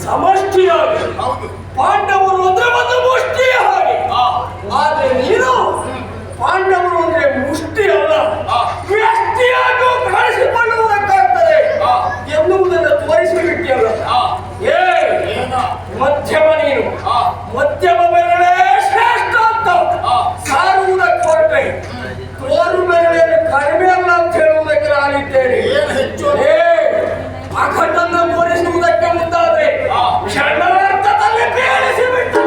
ಸಮಷ್ಟಿಯಾಗಿ ಪಾಂಡವರು ಅಂದ್ರೆ ಒಂದು ಮುಷ್ಟಿಯ ಹಾಗೆ. ಆದ್ರೆ ನೀನು ಪಾಂಡವರು ಅಂದ್ರೆ ಮುಷ್ಟಿ ಅಲ್ಲ, ವ್ಯಕ್ತಿಯಾಗಿ ಕಾಣಿಸಿಕೊಳ್ಳುವುದಕ್ಕಾಗ್ತದೆ ಎನ್ನುವುದನ್ನು ತೋರಿಸಿಬಿಟ್ಟಿಯಲ್ಲ. ಮಧ್ಯಮ ನೀನು ಮಧ್ಯಮ ಬೆರಳೇ ಶ್ರೇಷ್ಠ ಅಂತ ಸಾರುವುದಕ್ಕೆ ಹೊರಟೆ, ತೋರು ಬೆರಳೇನು ಕಡಿಮೆ ಅಲ್ಲ ಅಂತ ಹೇಳುವುದಕ್ಕೆ ನಾನಿದ್ದೇನೆ. ಅಘಟನ್ನು ತೋರಿಸುವುದಕ್ಕೆ ಮುಂದಾದ್ರೆ ಕ್ಷಣಾರ್ಥದಲ್ಲಿ ಬೇಳಿಸಿಬಿಟ್ಟು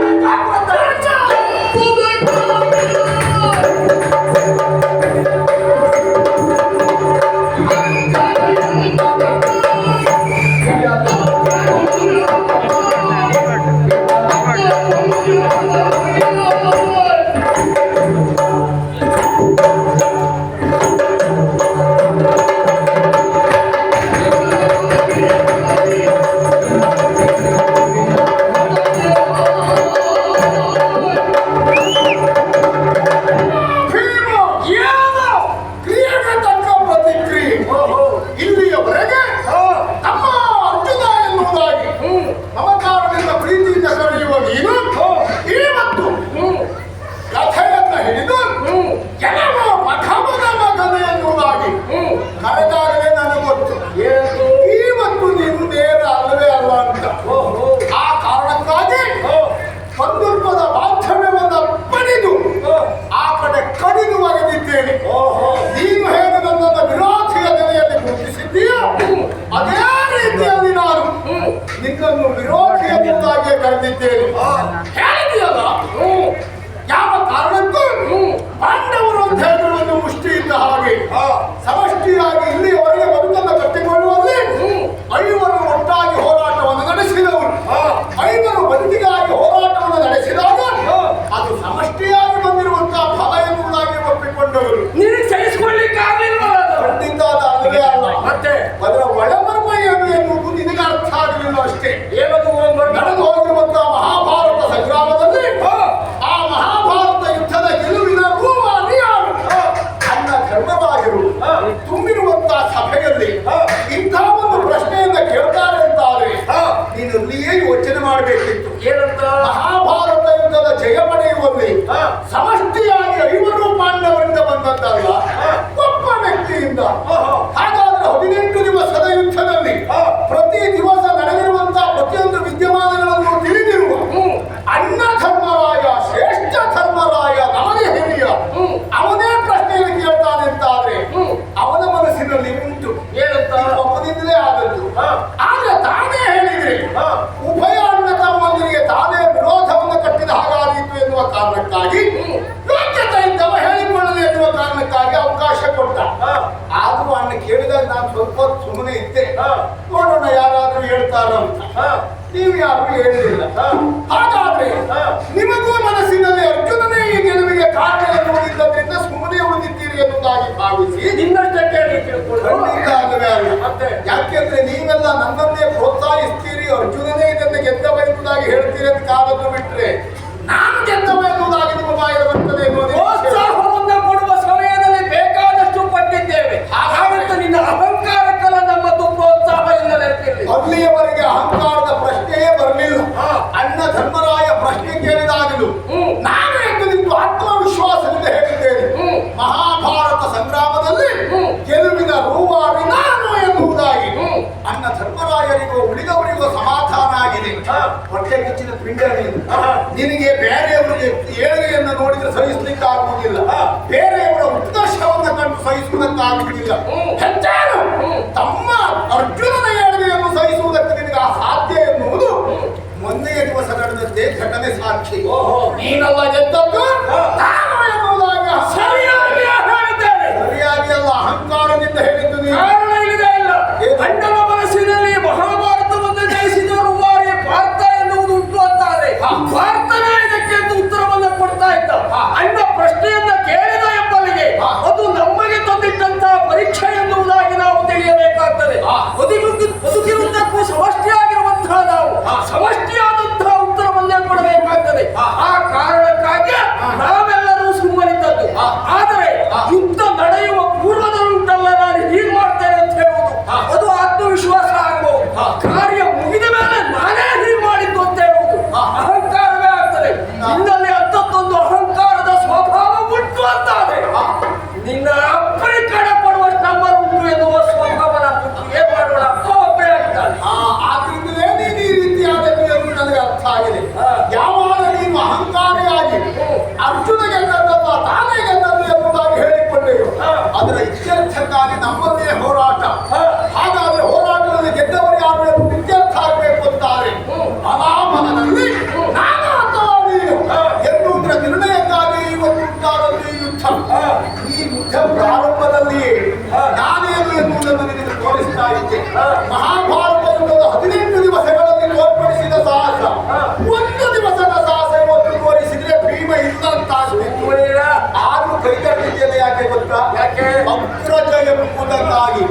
ನಿನ್ನನ್ನು ವಿರೋಧಿಯ ಮುಂದಾಗಿ ಕರೆದಿದ್ದೇನೆ. ಹೇಳಿದೆಯಲ್ಲ, ಯಾವ ಕಾರಣಕ್ಕೂ ಪಾಂಡವರು ಅಂತ ಹೇಳಿದ್ರೆ ಒಂದು ಮುಷ್ಟಿ ಇದ್ದ ಹಾಗೆ ಸಮಷ್ಟಿಯಾಗಿ ಇಲ್ಲಿಯವರೆಗೆ ಬದುಕನ್ನು ಕಟ್ಟಿಕೊಳ್ಳುವಲ್ಲಿ ಐವರು ಒಟ್ಟಾಗಿ ಹೋರಾಟವನ್ನು ನಡೆಸಿದವರು. ಐವರು ಬದುಕಿಗಾಗಿ ಹೋರಾಟವನ್ನು ನಡೆಸಿದಾಗ ಅದು ಸಮಷ್ಟಿಯಾಗಿ ಬಂದಿರುವಂತಹ ಫಲ ಎನ್ನುವುದಾಗಿ ಒಪ್ಪಿಕೊಂಡವರು. ನೀನು ಸಹಿಸಿಕೊಳ್ಳಿಕ್ಕೆ ಆಗಲಿಲ್ಲ. ಖಂಡಿತ ಅದು ಅಲ್ಲವೇ ಅಲ್ಲ. ಮತ್ತೆ ಅದರ ಒಳಮರ್ಮ ಏನು ಎನ್ನುವುದು ನಿನಗೆ ಅರ್ಥ ಆಗಲಿಲ್ಲ ಅಷ್ಟೇ. ಏನದು ನಡೆದು ಹೋಗಿರುವಂತಹ ಮಹಾಭಾರತ ಸಂಗ್ರಾಮದಲ್ಲಿ ಆ ಮಹಾಭಾರತ ಯುದ್ಧದ ಗೆಲುವಿನ ರೂವಾರಿ ಯಾರು? ಅನ್ನ ಧರ್ಮರಾಯರು ತುಂಬಿರುವಂತಹ ಸಭೆಯಲ್ಲಿ ಇಂತಹ ಒಂದು ಪ್ರಶ್ನೆಯನ್ನ ಕೇಳ್ತಾರೆ ಅಂತಾದ್ರೆ ನೀನು ಅಲ್ಲಿಯೇ ಯೋಚನೆ ಮಾಡಬೇಕಿತ್ತು. ಏನಂತ? ಮಹಾಭಾರತ ಯುದ್ಧದ ಜಯ ಪಡೆಯುವಲ್ಲಿ ಸಮಷ್ಟಿಯಾಗಿ ಐವರು ಪಾಂಡವರಿಂದ ಬಂದದ್ದಲ್ಲ, ಒಬ್ಬ ವ್ಯಕ್ತಿಯಿಂದ. ಹಾಗಾದ್ರೆ 18 ದಿವಸದ ಯುದ್ಧದಲ್ಲಿ ಪ್ರತಿ ದಿವಸ ನಡೆದಿರುವಂತಹ ಪ್ರತಿಯೊಂದು ವಿದ್ಯಮಾನಗಳನ್ನು ತಿಳಿದಿರುವ ಅಣ್ಣ ಧರ್ಮರಾಯ, ಶ್ರೇಷ್ಠ ಧರ್ಮರಾಯ, ನಮಗೆ ಹಿರಿಯ, ಅವನೇ ಪ್ರಶ್ನೆಯನ್ನು ಕೇಳ್ತಾನೆ ಅಂತಾದ್ರೆ ಅವನ ಮನಸ್ಸಿನಲ್ಲಿ ಉಂಟು. ಏನಂತ? ಒಬ್ಬನಿಂದಲೇ ಆದದ್ದು. ಆದ್ರೆ ತಾನೇ ಹೇಳಿದ್ರೆ ಉಭಯ ಅಣ್ಣ ತಮ್ಮಂದಿರಿಗೆ ತಾನೇ ವಿರೋಧವನ್ನು ಕಟ್ಟಿದ ಹಾಗಾದೀತು ಎನ್ನುವ ಕಾರಣಕ್ಕಾಗಿ ಯೋಗ್ಯತೆ ಇದ್ದವ ಹೇಳಿಕೊಳ್ಳಲಿ ಎನ್ನುವ ಕಾರಣಕ್ಕಾಗಿ ಅವಕಾಶ ಕೊಟ್ಟ. ಆದ್ರೂ ಅಣ್ಣ ಕೇಳಿದಾಗ ನಾನು ಸ್ವಲ್ಪ ಸುಮ್ಮನೆ ಇದ್ದೆ, ನೋಡೋಣ ಯಾರಾದ್ರೂ ಹೇಳ್ತಾರ ಅಂತ. ನೀವು ಯಾರು ಹೇಳಿಲ್ಲ. ಹಾಗಾದ್ರೆ ನಿಮಗೂ ಮನಸ್ಸಿನಲ್ಲಿ ಅರ್ಜುನನೇ ಈ ಗೆಲುವಿಗೆ ಕಾರಣ ಎನ್ನುವುದಿದ್ದರಿಂದ ಸುಮ್ಮನೆ ಉಳಿದಿದ್ದೀರಿ ಎನ್ನುವುದಾಗಿ ಭಾವಿಸಿ ನಿನ್ನಷ್ಟಕ್ಕೆ ಯಾಕೆಂದ್ರೆ ನೀವೆಲ್ಲ ನನ್ನನ್ನೇ ಪ್ರೋತ್ಸಾಹಿಸ್ತೀರಿ, ಅರ್ಜುನನೇ ಇದನ್ನು ಗೆದ್ದವ ಎನ್ನುವುದಾಗಿ ಹೇಳ್ತೀರಿ ಅಂತ ಕಾಲನ್ನು ಬಿಟ್ರೆ ನಾನು ಗೆದ್ದವ ಎನ್ನುವುದಾಗಿ ನಿಮ್ಮ ಬಾಯಲ್ಲಿ ಬರ್ತದೆ ಪ್ರೋತ್ಸಾಹವನ್ನು ಕೊಡುವ ಸಮಯದಲ್ಲಿ ಬೇಕಾದಷ್ಟು ಪಟ್ಟಿದ್ದೇವೆ. ಹಾಗಾಗುತ್ತೆ ನಿನ್ನ ಅಹಂಕಾರಕ್ಕೆಲ್ಲ ನಮ್ಮದು ಪ್ರೋತ್ಸಾಹ ಇಲ್ಲದೆ ಅಲ್ಲಿಯವರೆಗೆ ಅಹಂಕಾರದ ಪ್ರಶ್ನೆಯೇ ಬರಲಿಲ್ಲ. ಅಣ್ಣ ಧರ್ಮರಾಯ ಪ್ರಶ್ನೆ ಕೇಳಿದಾಗಲೂ ನಾನು ಎಂದು ನಿಂತು ಆತ್ಮವಿಶ್ವಾಸದಿಂದ ಹೇಳಿದ್ದೇನೆ, ಮಹಾಭಾರತ ಸಂಗ್ರಾಮದಲ್ಲಿ ಗೆಲುವಿನ ರೂವಾರಿ ನಾನು ಎನ್ನುವುದಾಗಿ. ಅಣ್ಣ ಧರ್ಮರಾಯರಿಗೂ ಉಳಿದವರಿಗೂ ಸಮಾಧಾನ ಆಗಿದೆ. ಹೊಟ್ಟೆ ಕಿಚ್ಚಿನ ಪಿಂಡ ನಿನಗೆ ಬೇರೆಯವರಿಗೆ ಏಳಿಗೆಯನ್ನು ನೋಡಿದ್ರೆ ಸಹಿಸಲಿಕ್ಕೆ ಆಗುವುದಿಲ್ಲ, ಬೇರೆಯವರ ಉತ್ಕರ್ಷವನ್ನು ಕಂಡು ಸಹಿಸುವುದಕ್ಕಾಗುವುದಿಲ್ಲ. ಹೆಚ್ಚಾನು ತಮ್ಮ ಅರ್ಜುನನ ಏಳಿಗೆಯನ್ನು ಸಹಿಸುವುದಕ್ಕೆ ನಿನಗೆ ಸಾಧ್ಯ ಎನ್ನುವುದು ಮೊನ್ನೆಯ ದಿವಸ ನಡೆದಂತೆ ಘಟನೆ ಸಾಕ್ಷಿ. ನೀನಲ್ಲ ಗೆದ್ದದ್ದು, ನಾನು ಎನ್ನುವುದಾಗ ಸರಿಯಾಗಿ ಹೇಳಿದ್ದೇನೆ. ಸರಿಯಾಗಿ ಅಲ್ಲ, ಅಹಂಕಾರದಿಂದ ಹೇಳಿದ್ದು ನೀನು. ಕಾರಣ ಇಲ್ಲದೆ ಇಲ್ಲ. ಅಣ್ಣನ ಮನಸ್ಸಿನಲ್ಲಿ ಮಹಾಭಾರತವನ್ನು ಜಯಿಸಿದವರು ವಾರಿ ಭಾರತ ಎನ್ನುವುದು ಉಂಟು ಅಂತಾದ್ರೆ ಭಾರತನೇ ಇದಕ್ಕೆ ಉತ್ತರವನ್ನು ಕೊಡ್ತಾ ಇದ್ದ. ಅಣ್ಣ ಪ್ರಶ್ನೆಯನ್ನ ಕೇಳಿದ ಎಂಬಲ್ಲಿಗೆ ಅದು ನಮಗೆ ತಂದಿಟ್ಟಂತಹ ಪರೀಕ್ಷೆ ಎನ್ನುವುದಾಗಿ ನಾವು ತಿಳಿಯಬೇಕಾಗ್ತದೆ. ಬದುಕಿರುವುದಕ್ಕೂ ಸಮಷ್ಟಿಯಾಗಿರುವಂತಹ ನಾವು ಸಮಷ್ಟಿಯಾದಂತಹ ಉತ್ತರವನ್ನೇ ಕೊಡಬೇಕಾಗ್ತದೆ. ಆ ಕಾರಣಕ್ಕಾಗಿ ನಾವೆಲ್ಲರೂ ಸುಮ್ಮನಿದ್ದದ್ದು. ಆದರೆ ಯುದ್ಧ ನಡೆಯುವ ಪೂರ್ವದಲ್ಲಿ ಉಂಟಲ್ಲ, ನಾನು ಹೀಗೆ ಮಾಡ್ತೇನೆ ಅಂತ ಹೇಳುವುದು ಅದು ಆತ್ಮವಿಶ್ವಾಸ ಆಗಬಹುದು. ಕಾರ್ಯ ಮುಗಿದ ಮೇಲೆ ನಾನೇ ಗೊತ್ತಾಗಿದೆ. ಯಾವಾಗ ನೀನು ಅಹಂಕಾರಿಯಾಗಿ ಅರ್ಜುನ ಗೆದ್ದದ್ದಲ್ಲ ತಾನೇ ಗೆದ್ದದ್ದು ಎಂಬುದಾಗಿ ಹೇಳಿಕೊಂಡೆಯೋ ಅದರ ಇತ್ಯರ್ಥಕ್ಕಾಗಿ ನಮ್ಮದೇ ಹೋರಾಟ. ಹಾಗಾದ್ರೆ ಹೋರಾಟದಲ್ಲಿ ಗೆದ್ದವರು ಯಾರು ಎಂದು ಇತ್ಯರ್ಥ ಆಗಬೇಕು ಅಂತಾರೆ. ಮಹಾಮನದಲ್ಲಿ ನಾನು ಅಥವಾ ನೀನು ಎನ್ನುವುದರ ನಿರ್ಣಯಕ್ಕಾಗಿ ಇವತ್ತು ಉಂಟಾದದ್ದು ಈ ಯುದ್ಧ. ಈ ಯುದ್ಧ ಪ್ರಾರಂಭದಲ್ಲಿಯೇ ನಾನೇನು ಎನ್ನುವುದನ್ನು ನಿನಗೆ ತೋರಿಸ್ತಾ ಇದ್ದೆ. ಮಹಾಭಾರತದ 18 ದಿವಸಗಳಲ್ಲಿ ತೋರ್ಪಡಿಸಿದ ಸಾಹಸ, ಒಂದು ದಿವಸದ ಸಾಹಸ ಇವತ್ತು ತೋರಿಸಿದ್ರೆ ಭೀಮ ಇಲ್ಲಂತಾಗ್ತಿತ್ತು. ಆದ್ರೂ ಕೈತಟ್ಟಿದ್ದೇನೆ ಯಾಕೆ ಗೊತ್ತಾ? ಯಾಕೆ? ಅಗ್ರಜ ಎಂಬುದಕ್ಕಾಗಿ.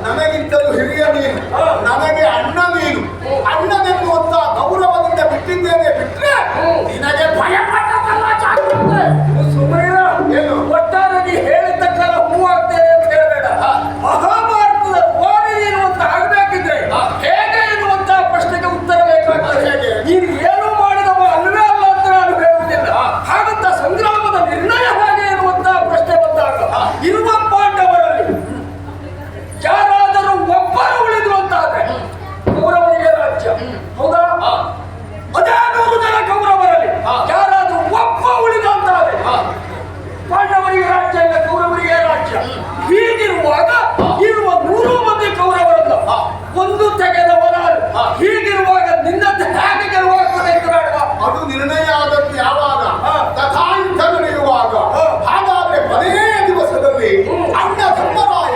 ನನಗಿಂತಲೂ ಹಿರಿಯ ನೀನು, ನನಗೆ ಅಣ್ಣ ನೀನು, ಅಣ್ಣನೆನ್ನುವಂತ ಗೌರವದಿಂದ ಬಿಟ್ಟಿದ್ದೇನೆ. ಬಿಟ್ರೆ ನಿನಗೆ ಭಯ ಪಟ್ಟದಲ್ಲ ಜಾಗ್ರತೆ. ಸುಮೈರ ಏನು ಒಟ್ಟಾರೆ ನೀ ಹೇಳಿದ್ದಕ್ಕೆಲ್ಲ ಹೂವಾಗ್ತೇನೆ ಅಂತ ಹೇಳಬೇಡ. ಮಹಾಭಾರತದ ಓಡಿ ಎನ್ನುವಂತ ಆಗಬೇಕಿದ್ರೆ ಹೇಗೆ ಎನ್ನುವಂತ ಪ್ರಶ್ನೆಗೆ ಉತ್ತರ ಬೇಕಾಗ್ತದೆ. ನೀನು ಏನು ಮಾಡಿದವ ಅಲ್ವೇ ಅಲ್ಲ ಅಂತ ನಾನು ಹೇಳುವುದಿಲ್ಲ. ಹಾಗಂತ ಸಂಗ್ರಾಮದ ನಿರ್ಣಯ ಹೇಗೆ ಎನ್ನುವಂತ ಪ್ರಶ್ನೆ ಬಂದಾಗ ಇರುವ ಪಾಂಡವರಲ್ಲಿ ಯಾರಾದರೂ ಒಬ್ಬರು ಉಳಿದ್ರು ಅಂತಾದ್ರೆ ಕೌರವರಿಗೆ ರಾಜ್ಯ. ಹೌದಾ? ಅದೇ 100 ಜನ ಕೌರವರಲ್ಲಿ ಯಾರಾದ್ರೂ ಒಬ್ಬ ಉಳಿದ ಅಂತಾದ್ರೆ ಪಾಂಡವರಿಗೆ ರಾಜ್ಯ ಇಲ್ಲ, ಕೌರವರಿಗೆ ರಾಜ್ಯ. ಹೀಗಿರುವಾಗ ಇರುವ 100 ಮಂದಿ ಕೌರವರಲ್ಲ ಒಂದು ತೆಗೆದವನ. ಹೀಗಿರುವಾಗ ನಿನ್ನದ್ದು ಹೇಗೆ ಗೆಲುವಾಗ್ತದೆ ಅಂತ ಬೇಡವಾ? ಅದು ನಿರ್ಣಯ ಆದದ್ದು ಯಾವಾಗ? ತಥಾಯುದ್ಧ ನಡೆಯುವಾಗ. ಹಾಗಾದ್ರೆ ಕೊನೆಯ ದಿವಸದಲ್ಲಿ ಅಣ್ಣ ಧರ್ಮರಾಯ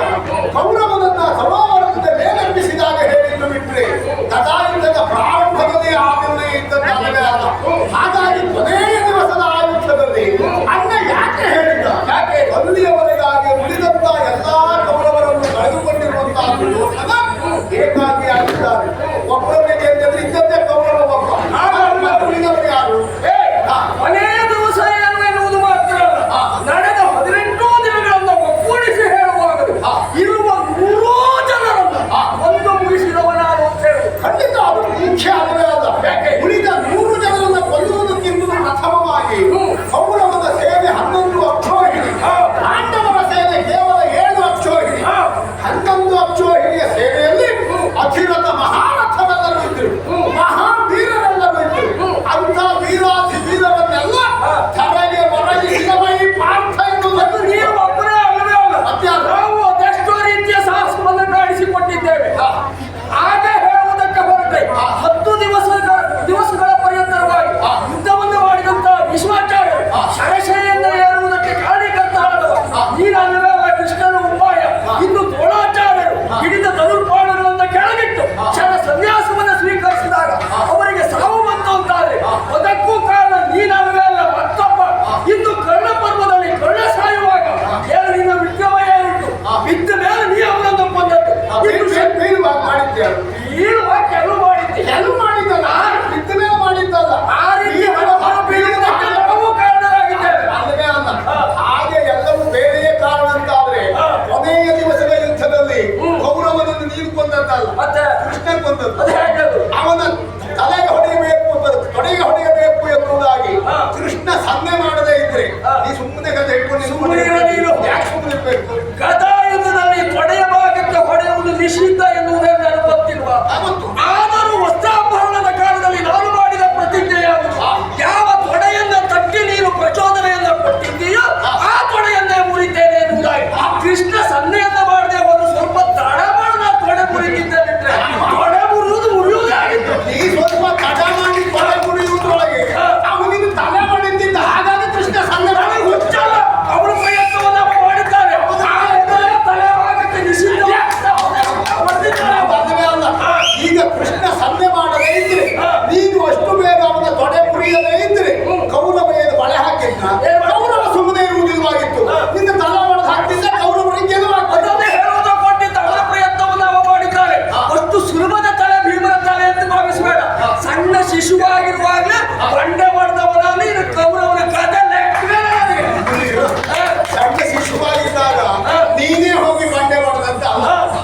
ಕೌರವನನ್ನ ಸರೋವರದಿಂದ ಮೇಲೆಬ್ಬಿಸಿದಾಗ ಹೇಳಿದ್ದು ಬಿಟ್ರೆ ತಥಾಯುದ್ಧದ ಪ್ರಾರಂಭದಲ್ಲಿ ಆ ನಿರ್ಣಯ ಇದ್ದದ್ದಾಗಲೇ ಅಲ್ಲ. ಹಾಗಾಗಿ ಕೊನೆಯ ದಿವಸದ ಆಯುದ್ಧದಲ್ಲಿ ಅಣ್ಣ ಯಾಕೆ ಹೇಳಿದ? ಯಾಕೆ? ಅಲ್ಲಿಯವರೆಗಾಗಿ ಉಳಿದಂತ ಎಲ್ಲಾ ಕೌರವರನ್ನು ಕಳೆದುಕೊಂಡಿರುವಂತಹ ದುರ್ಯೋಧನ ಏಕಾಗಿ ಆಗಿದ್ದಾರೆ. ಒಬ್ಬರನ್ನೇ ಗೆದ್ದರೆ ಇದ್ದದ್ದೇ ಕೌರವ ಒಬ್ಬ. ಉಳಿದವರು ಯಾರು? ಕೊನೆಯ ದಿವಸ ಏನು ಎನ್ನುವುದು ಮಾತ್ರ ನಡೆದ 18 ದಿನಗಳನ್ನು ಒಗ್ಗೂಡಿಸಿ ಹೇಳುವಾಗ ಇರುವ 100 ಜನರನ್ನು ಒಂದು ಮುಗಿಸಿದವನಾರು ಅಂತ ಹೇಳುವುದು ಖಂಡಿತ ಅದು ಮುಖ್ಯ ಆಗಲೇ ಅಲ್ಲ. ಯಾಕೆ? ಉಳಿದ 100 ಜನರನ್ನು ಕೊಲ್ಲುವುದಕ್ಕಿಂತ ಪ್ರಥಮವಾಗಿ ಕೌರವನ ಸೇನೆ 11 ಅಕ್ಷೋಹಿಣಿ, ಪಾಂಡವರ ಸೇನೆ ಕೇವಲ 7 ಅಕ್ಷೋಹಿಣಿ. 11 ಅಕ್ಷೋಹಿಣಿಯ ಸೇನೆಯಲ್ಲಿ ಅಧಿರಥ ಮಹಾರಥರೆಲ್ಲರೂ ಇದ್ದರು, ಮಹಾವೀರರೆಲ್ಲರೂ ಇದ್ದರು. ಅಂತ ವೀರಾಧಿ ವೀರರನ್ನೆಲ್ಲ ತಲೆಗೆ ಒರಗಿಸಿದವ ಈ ಪಾರ್ಥ ಎನ್ನುವುದನ್ನು ನೀವು ಒಬ್ಬರೇ ಅಲ್ಲವೇ ಅಲ್ಲ. ನಾವು ಅದೆಷ್ಟೋ ರೀತಿಯ ಸಾಹಸವನ್ನು ಕಾಣಿಸಿಕೊಟ್ಟಿದ್ದೇವೆ. ಹಾಗೆ ಹೇಳುವುದಕ್ಕೆ ಹೊರಟೆ 10 ದಿವಸಗಳ ಪರ್ಯಂತರವಾಗಿ ಯುದ್ಧವನ್ನು ಮಾಡಿದಂತ ವಿಶ್ವಾಚಾರ್ಯರು ಶರಶೈಯನ್ನು ಏರುವುದಕ್ಕೆ ಕಾರಣೀಕರ್ತರಾದವ ನೀನಲ್ಲವೇ ಅಲ್ಲ. ಕೃಷ್ಣನ ಉಪಾಯ ಇನ್ನು ದ್ರೋಣಾಚಾರ್ಯರು ಹಿಡಿದ ಧನುರ್ಬಾಣಗಳನ್ನು ಕೆಳಗಿಟ್ಟು ಕ್ಷಣ ಸನ್ಯಾಸವನ್ನು ಸ್ವೀಕರಿಸಿದಾಗ ಅವರಿಗೆ ಸಾವು ಬಂತು ಅಂತಾದ್ರೆ ಅದಕ್ಕೂ ಕಾರಣ ನೀನಲ್ಲವೇ ಅಲ್ಲ ಮತ್ತೊಬ್ಬ. ಇನ್ನು ಕರ್ಣ ಪರ್ವದಲ್ಲಿ ಕರ್ಣ ಸಾಯುವಾಗ ಏನು ನಿನ್ನ ವಿಕ್ರಮ ಏನುಂಟು ಬಿದ್ದ ಮೇಲೆ ನೀ ಅವನನ್ನು ಕೊಂದದ್ದು. ಕೆಲವು ಮಾಡಿದ್ದೆ ಕೆಲವು ಮಾಡಿದ್ದಲ್ಲ, ಬಿದ್ದ ಮೇಲೆ ಮಾಡಿದ್ದಲ್ಲ. ಆ ರೀತಿ ಬೀಳುವುದಕ್ಕೆ ನಾವು ಕಾರಣರಾಗಿದ್ದೇವೆ ಅಲ್ಲವೇ ಅಲ್ಲ. ಹಾಗೆ ಎಲ್ಲವೂ ಬೇರೆಯೇ ಕಾರಣ ಅಂತಾದ್ರೆ ಕೊನೆಯ ದಿವಸದ ಯುದ್ಧದಲ್ಲಿ ಕೌರವನನ್ನು ನೀನು ಕೊಂದದ್ದಲ್ಲ, ಮತ್ತೆ ಕೃಷ್ಣ ಕೊಂದದ್ದು. ಅದು ಹೇಗೆ? ಅವನ ತಲೆಗೆ ಹೊಡೆಯಬೇಕು, ತೊಡೆಗೆ ಹೊಡೆಯಬೇಕು ಎನ್ನುವುದಾಗಿ ಕೃಷ್ಣ ಸನ್ನೆ ಮಾಡದೇ ಇದ್ರೆ ನೀ ಸುಮ್ಮನೆ ಗದ ಹಿಡ್ಕೊಂಡು ಯಾಕೆ ಸುಮ್ಮನೆ ಇರ್ಬೇಕು? ಗದಾ ಯುದ್ಧದಲ್ಲಿ ತೊಡೆಯ ಭಾಗಕ್ಕೆ ಹೊಡೆಯುವುದು ನಿಷಿದ್ಧ ಎನ್ನುವುದೇ ನನಗೆ ಗೊತ್ತಿಲ್ವಾ? ಆದರೂ ವಸ್ತ್ರಾಭರಣದ ಕಾಲದಲ್ಲಿ ನಾನು ಮಾಡಿದ ಪ್ರತಿಜ್ಞೆ ಯಾವುದು? ಯಾವ ತೊಡೆಯನ್ನ ತಟ್ಟಿ ನೀನು ಪ್ರಚೋದನೆಯನ್ನ ಕೊಟ್ಟಿದ್ದೀಯೋ ಆ ತೊಡೆಯನ್ನೇ ಮುರಿತೇನೆ ಎನ್ನುವುದಾಗಿ ಕೃಷ್ಣ ಸನ್ನೆಯನ್ನ ಮಾಡದೆ ಒಂದು ಸ್ವಲ್ಪ ತಡ ಮಾಡಿ ನಾನು ತೊಡೆ ಮುರಿತಿದ್ದೆ ಬಿಟ್ರೆ ತೊಡೆ ಮುರಿಯುವುದೇ ಆಗಿತ್ತು. ನೀ ಸ್ವಲ್ಪ ತಡ ಮಾಡಿ ತೊಡೆ ಮುರಿಯುವುದರೊಳಗೆ ಅವನಿಗೆ ತಲೆ ಮಾಡಿದ್ದಿದ್ದ. ಹಾಗಾಗಿ ಕೃಷ್ಣ ಸನ್ನೆ ಮಾಡಿ ಹುಚ್ಚಲ್ಲ, ಅವರ ಪ್ರಯತ್ನವನ್ನ ಮಾಡಿದ್ದಾರೆ. ತಲೆ ಭಾಗಕ್ಕೆ ನಿಷಿದ್ಧ ಈಗ ಕೃಷ್ಣ ಸನ್ನೆ ಮಾಡದೇ ಇದ್ರೆ ನೀನು ಅಷ್ಟು ಬೇಗ ಅವನ ತೊಡೆ ಮುರಿಯದೇ ಇದ್ರೆ ಕೌರವ ಏನು ಬಳೆ ಹಾಕಿದ್ದ? ಕೌರವ ಸುಮ್ಮನೆ ಇರುವುದಿಲ್ಲವಾಗಿತ್ತು. ನಿನ್ನ ತಲೆ ಹೊಡೆದು ಹಾಕ್ತಿದ್ದ ಕೌರವರಿಗೆ ಗೆಲುವಾಗ್ತದೆ ಹೇಳುವುದು ಕೊಟ್ಟಿದ್ದ. ಅವರ ಪ್ರಯತ್ನವನ್ನು ನಾವು ಮಾಡಿದ್ದಾರೆ. ಅಷ್ಟು ಸುಲಭದ ತಲೆ ಭೀಮನ ತಲೆ ಎಂದು ಭಾವಿಸಬೇಡ. ಸಣ್ಣ ಶಿಶುವಾಗಿರುವಾಗಲೇ ಬಂಡೆ ಹೊಡೆದವನ ನೀನು ಕೌರವನ ಕಥೆ ಲೆಕ್ಕವೇ ನನಗೆ. ಸಣ್ಣ ಶಿಶುವಾಗಿದ್ದಾಗ ನೀನೇ ಹೋಗಿ ಬಂಡೆ ಹೊಡೆದಂತ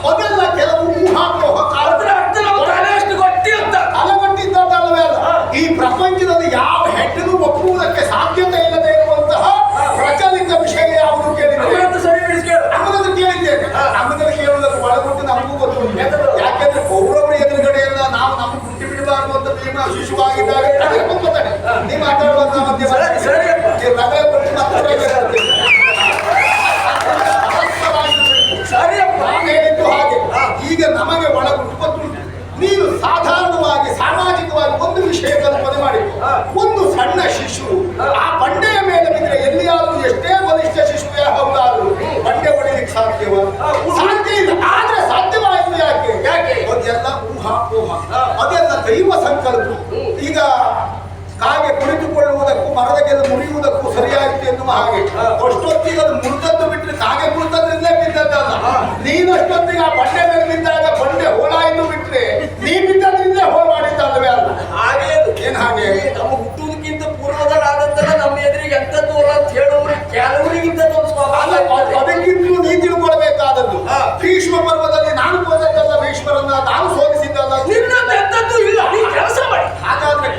ಮೊದಲ ಕೆಲವು ಊಹಾಪೋಹ ತಲೆಯಷ್ಟು ಗಟ್ಟಿ ಅಂತ ತಲೆಗಟ್ಟಿದ್ದಲ್ಲವೇ ಅಲ್ಲ. ಈ ಪ್ರಪಂಚದಲ್ಲಿ ಯಾವ ಹೆಣ್ಣು ಒಪ್ಪುವುದಕ್ಕೆ ಸಾಧ್ಯತೆ ಇಲ್ಲದೆ ಇರುವಂತಹ ಪ್ರಚಲಿತ ವಿಷಯ ಯಾವುದು ಕೇಳಿದ್ದೇನೆ. ನಮ್ಮದನ್ನು ಕೇಳಿದ್ದೇನೆ. ನಮ್ಮದನ್ನು ಕೇಳುವುದನ್ನು ಒಳಗೊಂಡು ನಮಗೂ ಗೊತ್ತು. ಯಾಕೆಂದ್ರೆ ಕೌರವರ ಎದುರುಗಡೆಯಲ್ಲ ನಾವು ನಮ್ಗೆ ಹುಟ್ಟಿ ಬಿಡಬಾರ್ದು ಅಂತ ಭೀಮ ಶಿಶು ಶಿಶುವಾಗಿದ್ದಾಗ ನೀವು ಮಾತಾಡುವಾಗ ಹೇಳಿದ್ದು ಹಾಗೆ. ಈಗ ನಮಗೆ ಒಳಗುಟ್ಟು ನೀನು ಸಾಧಾರಣವಾಗಿ ಸಾಮಾಜಿಕವಾಗಿ ಒಂದು ವಿಷಯ ಕಲ್ಪನೆ ಮಾಡಿತು. ಒಂದು ಸಣ್ಣ ಶಿಶು ಆ ಬಂಡೆಯ ಮೇಲೆ ಬಿದ್ದರೆ ಎಲ್ಲಿಯಾದ್ರೂ ಎಷ್ಟೇ ಬಲಿಷ್ಠ ಶಿಶುವೇ ಹೌದಾದ್ರು ಬಂಡೆ ಹೊಡಿಲಿಕ್ಕೆ ಸಾಧ್ಯ ಇಲ್ಲ. ಆದ್ರೆ ಸಾಧ್ಯವಾಯಿತು ಯಾಕೆ? ಅದೆಲ್ಲ ಊಹಾ ಅದೆಲ್ಲ ದೈವ ಸಂಕಲ್ಪ. ಈಗ ಕಾಗೆ ಕುಳಿತುಕೊಳ್ಳುವುದಕ್ಕೂ ಮರದ ಗೆದ್ದು ಮುರಿಯುವುದಕ್ಕೂ ಸರಿಯಾಯಿತು ಎನ್ನುವ ಹಾಗೆ ಅಷ್ಟೊತ್ತಿಗೆ ಅದು ಮುರಿದದ್ದು ಬಿಟ್ಟರೆ ಕಾಗೆ ಕುಳಿತದ್ರಿಂದಲೇ ಬಿದ್ದದ್ದಲ್ಲ. ನೀನಷ್ಟೊತ್ತಿಗೆ ಆ ಬಂಡೆ ಮೇಲೆ ಬಿದ್ದಾಗ ಬಂಡೆ ಹೋಳಾಯಿತು ಬಿಟ್ರೆ ನೀ ಬಿದ್ದದ್ರಿಂದಲೇ ಹೋಳ ಮಾಡಿದ್ದಲ್ವೇ ಅಲ್ಲ? ಹಾಗೆ ಏನ್ ಹಾಗೆ ನಮ್ಮ ಹುಟ್ಟುವುದಕ್ಕಿಂತ ಪೂರ್ವದಲ್ಲಾದಂತಹ ನಮ್ಮ ಎದುರಿಗೆ ಎಂತದ್ದು ಅಂತ ಹೇಳುವವರು ಕೆಲವರಿಗಿಂತ ಅದಕ್ಕಿಂತಲೂ ನೀ ತಿಳ್ಕೊಳ್ಬೇಕಾದದ್ದು. ಭೀಷ್ಮ ಪರ್ವದಲ್ಲಿ ನಾನು ಹೋದದ್ದಲ್ಲ, ಭೀಷ್ಮರನ್ನ ನಾನು ಸೋಲಿಸಿದ್ದಲ್ಲ, ಎಂತದ್ದು ಇಲ್ಲ. ಕೆಲಸ ಮಾಡಿ. ಹಾಗಾದ್ರೆ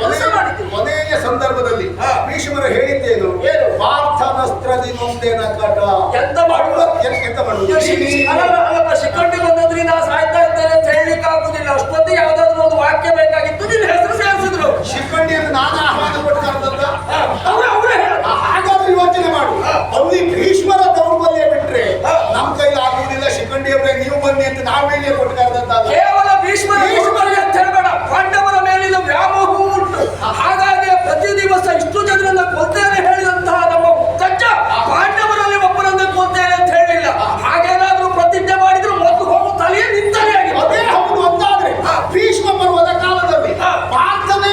ಕೊನೆಯ ಸಂದರ್ಭದಲ್ಲಿ ಭೀಷ್ಮರು ಹೇಳಿದ್ದೇನು? ಪಾರ್ಥನಸ್ತ್ರದಿ ನೊಂದೇನ ಕಟ ಎಂತ ಮಾಡುವುದು ಶಿಖಂಡಿ ಬಂದದ್ರಿಂದ ಸಾಯ್ತಾ ಇದ್ದೇನೆ ಅಂತ ಹೇಳಲಿಕ್ಕೆ ಆಗುದಿಲ್ಲ. ಅಷ್ಟೊತ್ತಿಗೆ ಯಾವ್ದಾದ್ರು ಒಂದು ವಾಕ್ಯ ಬೇಕಾಗಿತ್ತು, ನಿನ್ನ ಹೆಸರು ಸೇರಿಸಿದ್ರು. ಶಿಖಂಡಿಯನ್ನು ನಾನು ಆಹ್ವಾನ ಕೊಟ್ಟಂತ ಹಾಗಾದ್ರೆ ಯೋಚನೆ ಮಾಡು. ಅಲ್ಲಿ ಭೀಷ್ಮರ ದೌರ್ಬಲ್ಯ ಬಿಟ್ರೆ ನಮ್ ಕೈಲಿ ಆಗುವುದಿಲ್ಲ. ಶಿಖಂಡಿಯವರೇ ನೀವು ಬನ್ನಿ ಅಂತ ನಾವೇನೇ ಕೊಟ್ಟು ಕರೆದಂತ ಕೇವಲ ಭೀಷ್ಮರಿಗೆ ಅಂತ ಹೇಳಬೇಡ. ಪಾಂಡವರ ಮೇಲಿನ ವ್ಯಾಮೋಹವೂ ಉಂಟು. ಹಾಗಾಗಿ ಪ್ರತಿ ದಿವಸ ಇಷ್ಟು ಜನರನ್ನ ಕೊಲ್ತೇನೆ ಹೇಳಿದಂತಹ ನಮ್ಮ ಕಚ್ಚ ಪಾಂಡವರಲ್ಲಿ ಒಬ್ಬರನ್ನ ಕೊಲ್ತೇನೆ ಅಂತ ಹೇಳಿಲ್ಲ. ಹಾಗೇನಾದ್ರೂ ಪ್ರತಿಜ್ಞೆ ಮಾಡಿದ್ರು ಮೊದಲು ಹೋಗು ತಲೆಯೇ ನಿಂತಲೇ ಆಗಿದೆ. ಅದೇ ಹೌದು ಅಂತಾದ್ರೆ ಭೀಷ್ಮ ಪರ್ವದ ಕಾಲದಲ್ಲಿ ಪಾರ್ಥನೇ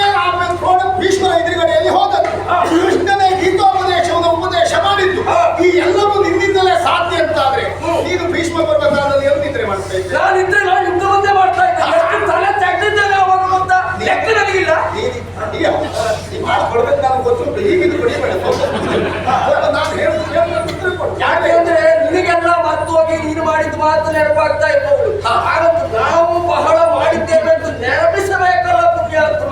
ಭೀಷ್ಮರ ಎದುರುಗಡೆಯಲ್ಲಿ ಹೋದದ್ದು. ಕೃಷ್ಣನೇ ಗೀತೋಪದೇಶವನ್ನು ಉಪದೇಶ ಮಾಡಿದ್ದು. ಈ ಎಲ್ಲವೂ ನಿನ್ನಿಂದಲೇ ಸಾಧ್ಯ ಅಂತಾದ್ರೆ ನೀನು ಭೀಷ್ಮ ಪರ್ವ ಕಾಲದಲ್ಲಿ ಎಲ್ಲಿ ನಿದ್ರೆ ಮಾಡ್ತಾ ಇದ್ದೆ? ನಾನಿದ್ರೆ ನಾನು ಯುದ್ಧವನ್ನೇ ಮಾಡ್ತಾ ಇದ್ದೆ. ಎಷ್ಟು ತಲೆ ತೆಗೆದಿದ್ದೇನೆ ಅವಾಗ ಅಂತ ಲೆಕ್ಕ ನನಗಿಲ್ಲ. ಮಾಡ್ಕೊಳ್ಬೇಕು ನನಗೆ ಗೊತ್ತುಂಟು. ಹೀಗಿದ್ದು ಕೊಡಿಬೇಡ. ನಾನು ಯಾಕೆ ಅಂದ್ರೆ ನಿನಗೆಲ್ಲ ಮತ್ತು ಹೋಗಿ ನೀನು ಮಾಡಿದ್ದು ಮಾತು ನೆನಪಾಗ್ತಾ ಇರ್ಬೋದು. ಹಾಗಂತ ನಾವು ಬಹಳ ಮಾಡಿದ್ದೇವೆ ಅಂತ ನೆನಪಿಸಬೇಕಲ್ಲ ಪುಣ್ಯಾತ್ಮ.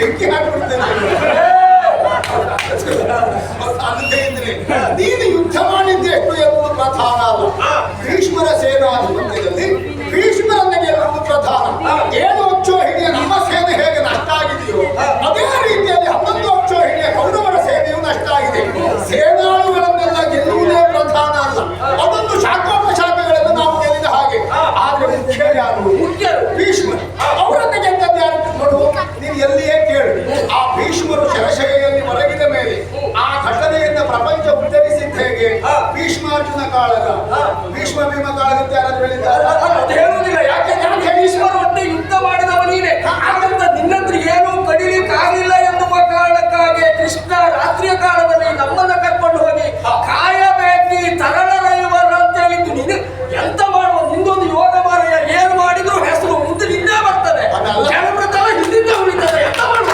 ಬೆಂಕಿ ಹಾಕ್ಬಿಡ್ತೇನೆ. ನೀನು ಯುದ್ಧ ಮಾಡಿದ್ದೆ ಎಷ್ಟು ಎನ್ನುವುದು ಪ್ರಧಾನ ಅಲ್ಲ. ಭೀಷ್ಮರ ಸೇನಾಧಿಪತ್ಯದಲ್ಲಿ ಭೀಷ್ಮರನ್ನ ಗೆಲ್ಲುವುದು ಪ್ರಧಾನ. 7 ಅಕ್ಷೋಹಿಣಿಯ ನಮ್ಮ ಸೇನೆ ಹೇಗೆ ನಷ್ಟ ಆಗಿದೆಯೋ ಅದೇ ರೀತಿಯಲ್ಲಿ 11 ಅಕ್ಷೋಹಿಣಿಯ ಕೌರವರ ಸೇನೆಯು ನಷ್ಟ ಆಗಿದೆ. ಸೇನಾಳುಗಳನ್ನೆಲ್ಲ ಗೆಲ್ಲುವುದೇ ಪ್ರಧಾನ ಅಲ್ಲ. ಅದೊಂದು ಶಾಖೋಪಶಾಖಗಳನ್ನು ನಾವು ಗೆಲ್ಲಿದ ಹಾಗೆ. ಆದ್ರೆ ಮುಖ್ಯ ಯಾರು? ಭೀಷ್ಮರು. ಅವರನ್ನ ಗೆದ್ದದ್ದು ಯಾರು ನೋಡು. ನೀವು ಎಲ್ಲಿಯೇ ಕೇಳು. ಆ ಭೀಷ್ಮರು ಶರಶೈಯಲ್ಲಿ ಹೊರಗಿದ ಮೇಲೆ ಆ ಘಟನೆಯಿಂದ ಪ್ರಪಂಚ ಉತ್ತರಿಸಿದ್ದ ಹೇಗೆ? ಭೀಷ್ಮಾರ್ಜುನ ಕಾಳಗ, ಭೀಷ್ಮ ಭೀಮ ಕಾಳಗಂತ ಯಾರಾದ್ರೂ ಹೇಳುವುದಿಲ್ಲ. ಯಾಕೆ? ಭೀಷ್ಮರು ಒಟ್ಟೆ ಯುದ್ಧ ಮಾಡಿದವ ನೀನೆ. ಹಾಗಂತ ನಿನ್ನತ್ರ ಏನೂ ಕಡಿಲಿಕ್ಕೆ ಆಗಿಲ್ಲ ಎನ್ನುವ ಕಾರಣಕ್ಕಾಗಿ ಕೃಷ್ಣ ರಾತ್ರಿಯ ಕಾಲದಲ್ಲಿ ನಮ್ಮನ್ನ ಕರ್ಕೊಂಡು ಹೋಗಿ ಕಾಯಬೇಕಿ ತರಳ ರೈವರ್ ಅಂತ ಹೇಳಿದ್ದು ನೀನು ಎಂತ ಮಾಡುವ? ನಿಂದೊಂದು ಯೋಗ ಮಾರಯ್ಯ. ಏನು ಮಾಡಿದ್ರು ಹೆಸರು ಮುಂದೆ ನಿಂದೇ ಬರ್ತದೆ. ಜನಪ್ರಚಾರ ಹಿಂದಿಂದ ಉಳಿತದೆ. ಎಂತ ಮಾಡುವ?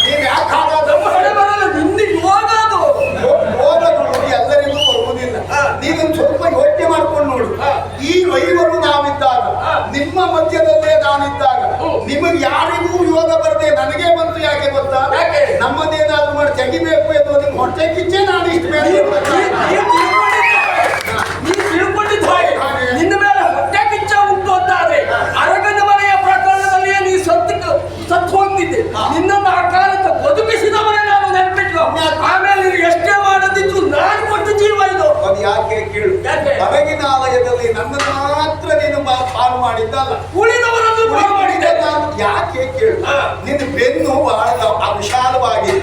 ನೀವ್ ಯಾಕೆ ಹಾಗಾದ ಹಣೆ ಬರಲ್ಲ. ನಿಂದ ಯೋಗ ಅದು ಯೋಗ ನೋಡಿ ಎಲ್ಲರಿಗೂ ಬರುವುದಿಲ್ಲ. ನೀನೊಂದು ಸ್ವಲ್ಪ ಯೋಚನೆ ಮಾಡ್ಕೊಂಡು ನೋಡು. ಈ ವೈವರು ನಾವಿದ್ದಾಗ, ನಿಮ್ಮ ಮಧ್ಯದಲ್ಲೇ ನಾನಿದ್ದಾಗ, ನಿಮಗೆ ಯಾರಿಗೂ ಯೋಗ ಬರದೆ ನನಗೆ ಬಂತು. ಯಾಕೆ ಗೊತ್ತಾ? ನಮ್ಮದೇನಾದ್ರೂ ಮಾಡಿ ತೆಗಿಬೇಕು ಎನ್ನುವ ನಿಮ್ ಹೊಟ್ಟೆ ಕಿಚ್ಚೆ ನಾನು ಇಷ್ಟು ಮೇಲೆ ನಿನ್ನ ಮೇಲೆ ಹೊಟ್ಟೆ ಕಿಚ್ಚ ಉಂಟು ಅಂತಾದ್ರೆ ಅರಗನ ಮನೆಯ ಪ್ರಕರಣದಲ್ಲಿಯೇ ನೀ ಸತ್ತು ಹೋಗ್ತಿದ್ದೆ. ನಿನ್ನನ್ನು ಆ ಕಾಲಕ್ಕೆ ಬದುಕಿಸಿದವರೇ ನಾನು ನೆನಪಿಟ್ಟು. ಆಮೇಲೆ ನೀನು ಎಷ್ಟೇ ಮಾಡದಿದ್ರು ನಾನು ಕೊಟ್ಟು ಜೀವ ಇದು. ಅದು ಯಾಕೆ ಕೇಳು. ಹೊರಗಿನ ಆಲಯದಲ್ಲಿ ನನ್ನನ್ನು ಮಾತ್ರ ನೀನು ಪಾಲು ಮಾಡಿದ್ದಲ್ಲ, ಉಳಿದವರನ್ನು ಪಾಲು ಮಾಡಿದ್ದೆ ನಾನು. ಯಾಕೆ ಕೇಳು. ನಿನ್ನ ಬೆನ್ನು ಬಹಳ ವಿಶಾಲವಾಗಿದೆ,